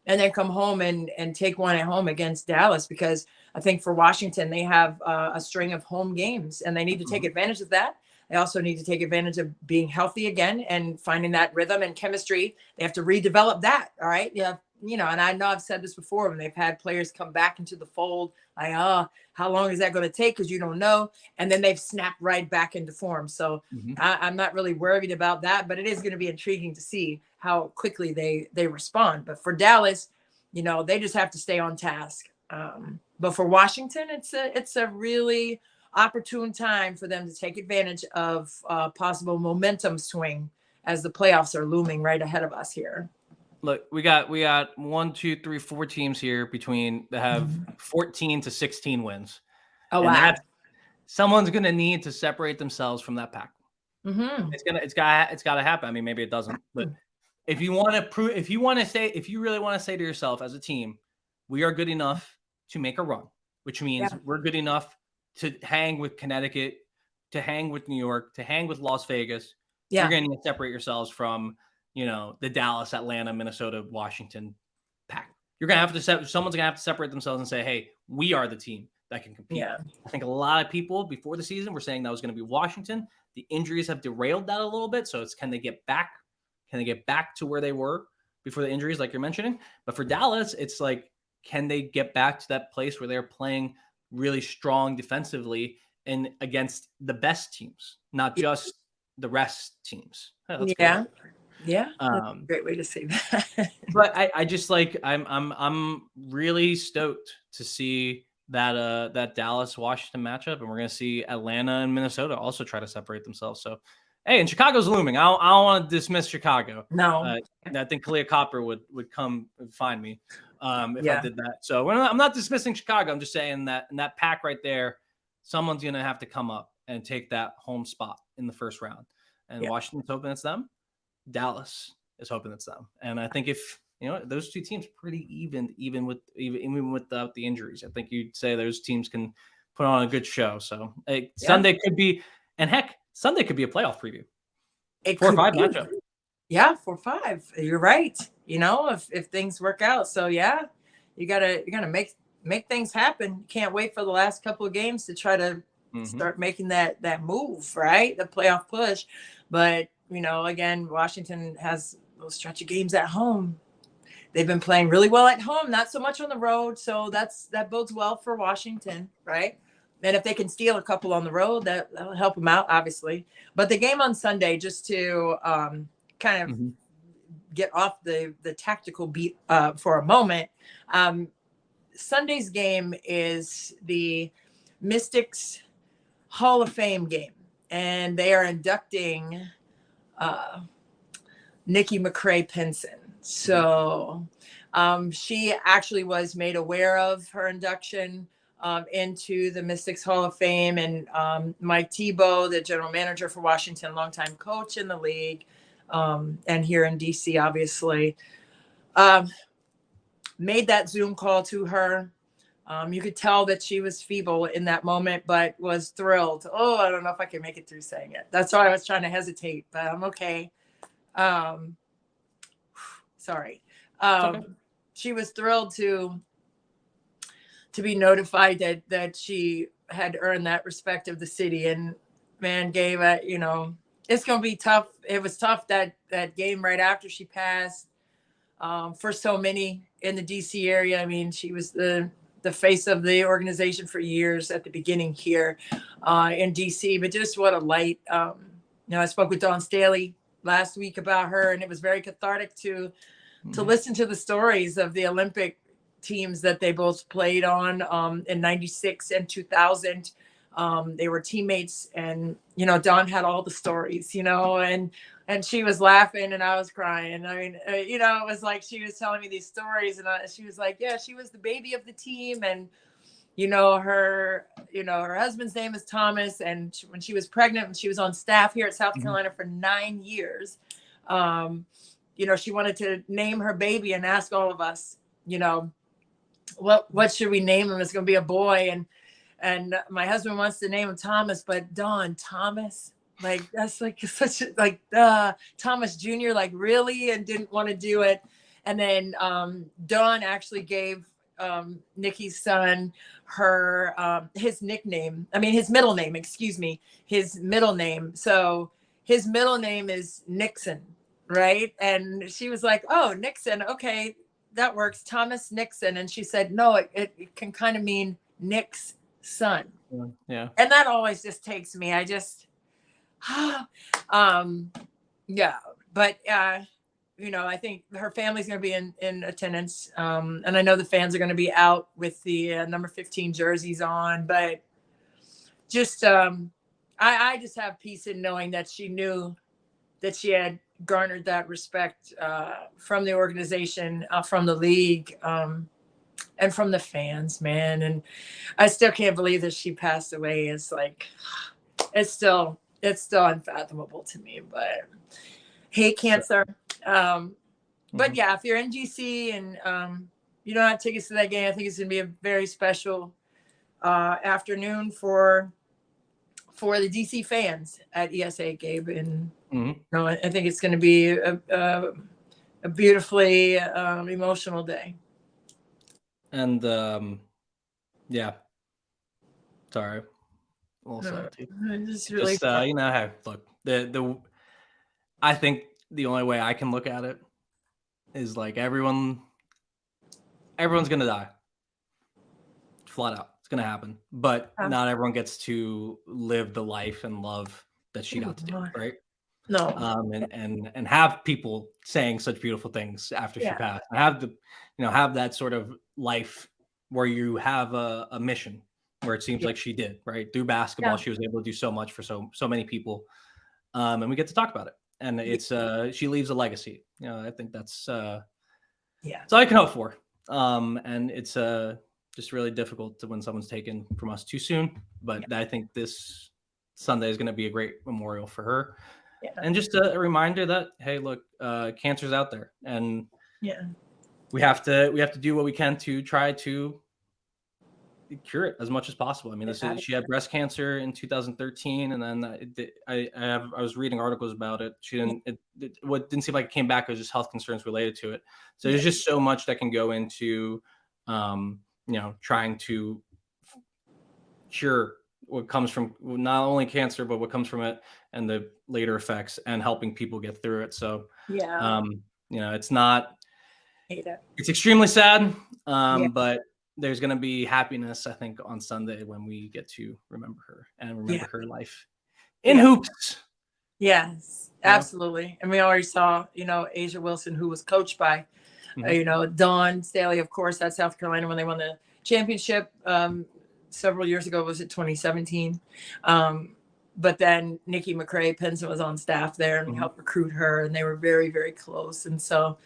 and then come home and take one at home against Dallas, because I think for Washington, they have a string of home games and they need to take advantage of that. They also need to take advantage of being healthy again and finding that rhythm and chemistry. They have to redevelop that. All right. Yeah. And I know I've said this before when they've had players come back into the fold, like, how long is that going to take? Because you don't know. And then they've snapped right back into form. So I'm not really worried about that, but it is going to be intriguing to see how quickly they respond. But for Dallas, they just have to stay on task. But for Washington, it's a really opportune time for them to take advantage of possible momentum swing as the playoffs are looming right ahead of us here. Look, we got 1, 2, 3, 4 teams here that have 14 to 16 wins. Oh, wow. someone's going to need to separate themselves from that pack. Mm-hmm. It's got to happen. I mean, maybe it doesn't, but if you want to prove, if you really want to say to yourself as a team, we are good enough to make a run, which means we're good enough to hang with Connecticut, to hang with New York, to hang with Las Vegas. You're going to need to separate yourselves from, the Dallas, Atlanta, Minnesota, Washington pack. You're going to have to someone's going to have to separate themselves and say, hey, we are the team that can compete. Yeah. I think a lot of people before the season were saying that was going to be Washington. The injuries have derailed that a little bit. So can they get back? Can they get back to where they were before the injuries, like you're mentioning? But for Dallas, it's like, can they get back to that place where they're playing really strong defensively and against the best teams, not just the rest teams? Oh, yeah. Yeah. That's a great way to say that. But I just I'm really stoked to see that Dallas Washington matchup, and we're gonna see Atlanta and Minnesota also try to separate themselves. So hey, and Chicago's looming. I don't want to dismiss Chicago. No, I think Kalia Copper would come and find me if I did that. So I'm not dismissing Chicago. I'm just saying that in that pack right there, someone's gonna have to come up and take that home spot in the first round. And Washington's hoping it's them. Dallas is hoping it's them. And I think if those two teams pretty even without the injuries, I think you'd say those teams can put on a good show. So Sunday could be, and heck, Sunday could be a playoff preview. 4-5 matchup. Yeah, 4-5. You're right. If things work out. So you gotta make things happen. You can't wait for the last couple of games to try to start making that move, right? The playoff push. But again, Washington has a little stretch of games at home. They've been playing really well at home, not so much on the road. So that bodes well for Washington, right? And if they can steal a couple on the road, that'll help them out, obviously. But the game on Sunday, just to kind of get off the tactical beat for a moment, Sunday's game is the Mystics Hall of Fame game. And they are inducting Nikki McCray-Penson. So she actually was made aware of her induction into the Mystics Hall of Fame. And Mike Tebow, the general manager for Washington, longtime coach in the league, and here in DC, obviously, made that Zoom call to her. You could tell that she was feeble in that moment, but was thrilled. Oh, I don't know if I can make it through saying it. That's why I was trying to hesitate, but I'm okay. Sorry. Okay. She was thrilled to be notified that she had earned that respect of the city. And man, Gabe, it's going to be tough. It was tough that game right after she passed for so many in the DC area. I mean, she was the face of the organization for years at the beginning here in DC, but just what a light. I spoke with Dawn Staley last week about her, and it was very cathartic to listen to the stories of the Olympic teams that they both played on in 96 and 2000. They were teammates, and, Dawn had all the stories, and she was laughing and I was crying. I mean, it was like she was telling me these stories, and she was like, yeah, she was the baby of the team. And, her husband's name is Thomas. And when she was pregnant, and she was on staff here at South Carolina for 9 years, she wanted to name her baby and ask all of us, what should we name him? It's going to be a boy. And my husband wants to name him Thomas, but Dawn, Thomas, like, that's like such a, Thomas Jr., like, really? And didn't want to do it. And then Dawn actually gave Nikki's son his middle name. So his middle name is Nixon, right? And she was like, oh, Nixon. Okay, that works. Thomas Nixon. And she said, no, it can kind of mean Nick's son. Yeah. And that always just takes me. I just, but I think her family's going to be in attendance. And I know the fans are going to be out with the number 15 jerseys on, but just, I just have peace in knowing that she knew that she had garnered that respect from the organization, from the league. from the fans, man. And I still can't believe that she passed away. It's like, it's still unfathomable to me, but hate cancer. But yeah, if you're in DC and you don't have tickets to that game, I think it's going to be a very special afternoon for the DC fans at ESA, Gabe. And I think it's going to be a beautifully emotional day. And yeah, sorry, a little salty. Just really, hey, look, the I think the only way I can look at it is like everyone's gonna die, flat out. It's gonna happen, but not everyone gets to live the life and love that she got to do, right? No. And have people saying such beautiful things after she passed. And have that sort of life where you have a mission, where it seems like she did, right? Through basketball, she was able to do so much for so many people. And we get to talk about it. And it's she leaves a legacy. I think that's all I can hope for. And it's just really difficult when someone's taken from us too soon. But I think this Sunday is going to be a great memorial for her. Yeah. And just a reminder that, hey, look, cancer's out there, and we have to do what we can to try to cure it as much as possible. I mean, she had breast cancer in 2013, and then I was reading articles about it. She didn't. It didn't seem like it came back. It was just health concerns related to it. So there's just so much that can go into, trying to cure what comes from not only cancer, but what comes from it and the later effects, and helping people get through it. So, it's not, it's extremely sad. But there's going to be happiness, I think, on Sunday when we get to remember her and remember her life in hoops. Yes, absolutely. And we already saw, Asia Wilson, who was coached by, Dawn Staley, of course, at South Carolina when they won the championship. Several years ago, was it 2017? But then Nikki McCray Pinson was on staff there and helped recruit her, and they were very, very close. And so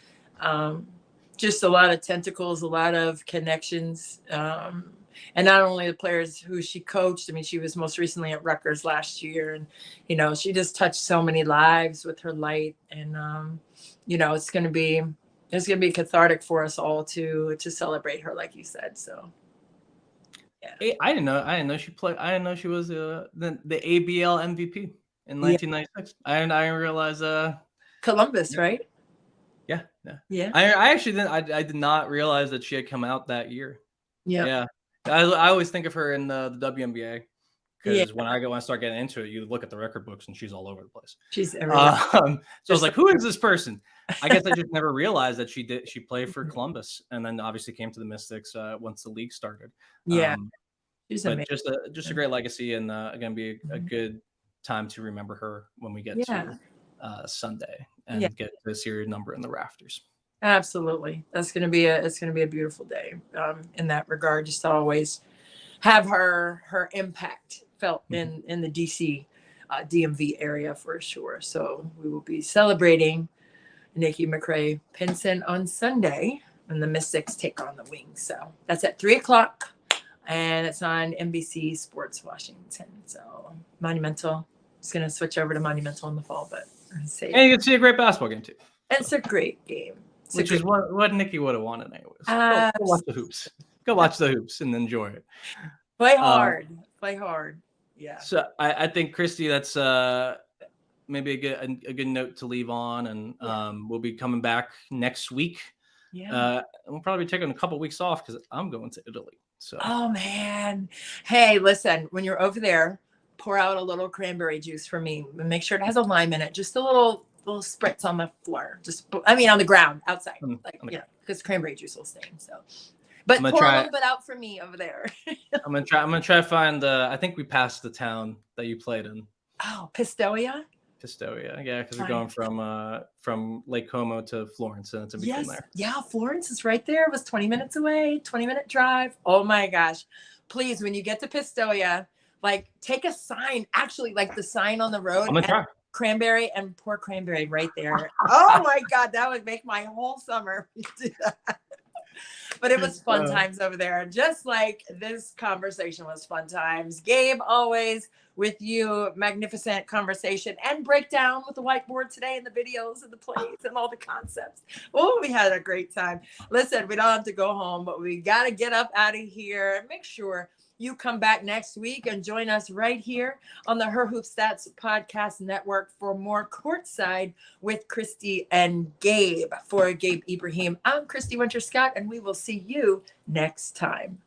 just a lot of tentacles, a lot of connections. And not only the players who she coached. I mean, she was most recently at Rutgers last year, and, she just touched so many lives with her light. And, it's going to be cathartic for us all to celebrate her, like you said. So. Yeah. I didn't know she played. I didn't know she was the ABL MVP in 1996. I didn't realize. Columbus, right? Yeah. I actually didn't. I did not realize that she had come out that year. Yeah. I always think of her in the WNBA, because when I start getting into it, you look at the record books and she's all over the place. She's everywhere. So I was like, who is this person? I guess I just never realized that she played for Columbus, and then obviously came to the Mystics once the league started. Yeah. But just a great legacy, and again, be a good time to remember her when we get to Sunday and get the series number in the rafters. Absolutely. It's going to be a beautiful day in that regard. Just to always have her impact felt in the DC DMV area for sure. So we will be celebrating Nikki McCray Pinson on Sunday when the Mystics take on the Wings. So that's at 3:00, and it's on NBC Sports Washington. So Monumental. It's going to switch over to Monumental in the fall, but and you can see a great basketball game too. It's a great game. Which is what Nikki would have wanted anyways. Go watch the hoops. Go watch the hoops and enjoy it. Play hard. Play hard. Yeah. So I think, Christy, that's maybe a good note to leave on, and we'll be coming back next week. Yeah. We'll probably be taking a couple of weeks off because I'm going to Italy. So. Oh man. Hey, listen, when you're over there, pour out a little cranberry juice for me. Make sure it has a lime in it. Just a little spritz on the floor. On the ground outside. Because cranberry juice will stain. So, but pour a little bit out for me over there. I'm gonna try to find. I think we passed the town that you played in. Oh, Pistoia. Yeah, because we're going from Lake Como to Florence, and it's in between there. Yeah, Florence is right there. It was 20 minutes away. 20-minute drive. Oh my gosh! Please, when you get to Pistoia, take a sign. Actually, the sign on the road. I'm gonna try. Cranberry, and pour cranberry right there. Oh my God, that would make my whole summer. But it was fun times over there. Just like this conversation was fun times. Gabe, always with you, magnificent conversation and breakdown with the whiteboard today and the videos and the plays and all the concepts. Oh, we had a great time. Listen, we don't have to go home, but we got to get up out of here. Make sure you come back next week and join us right here on the Her Hoop Stats Podcast Network for more Courtside with Christy and Gabe. For Gabe Ibrahim, I'm Christy Winter-Scott, and we will see you next time.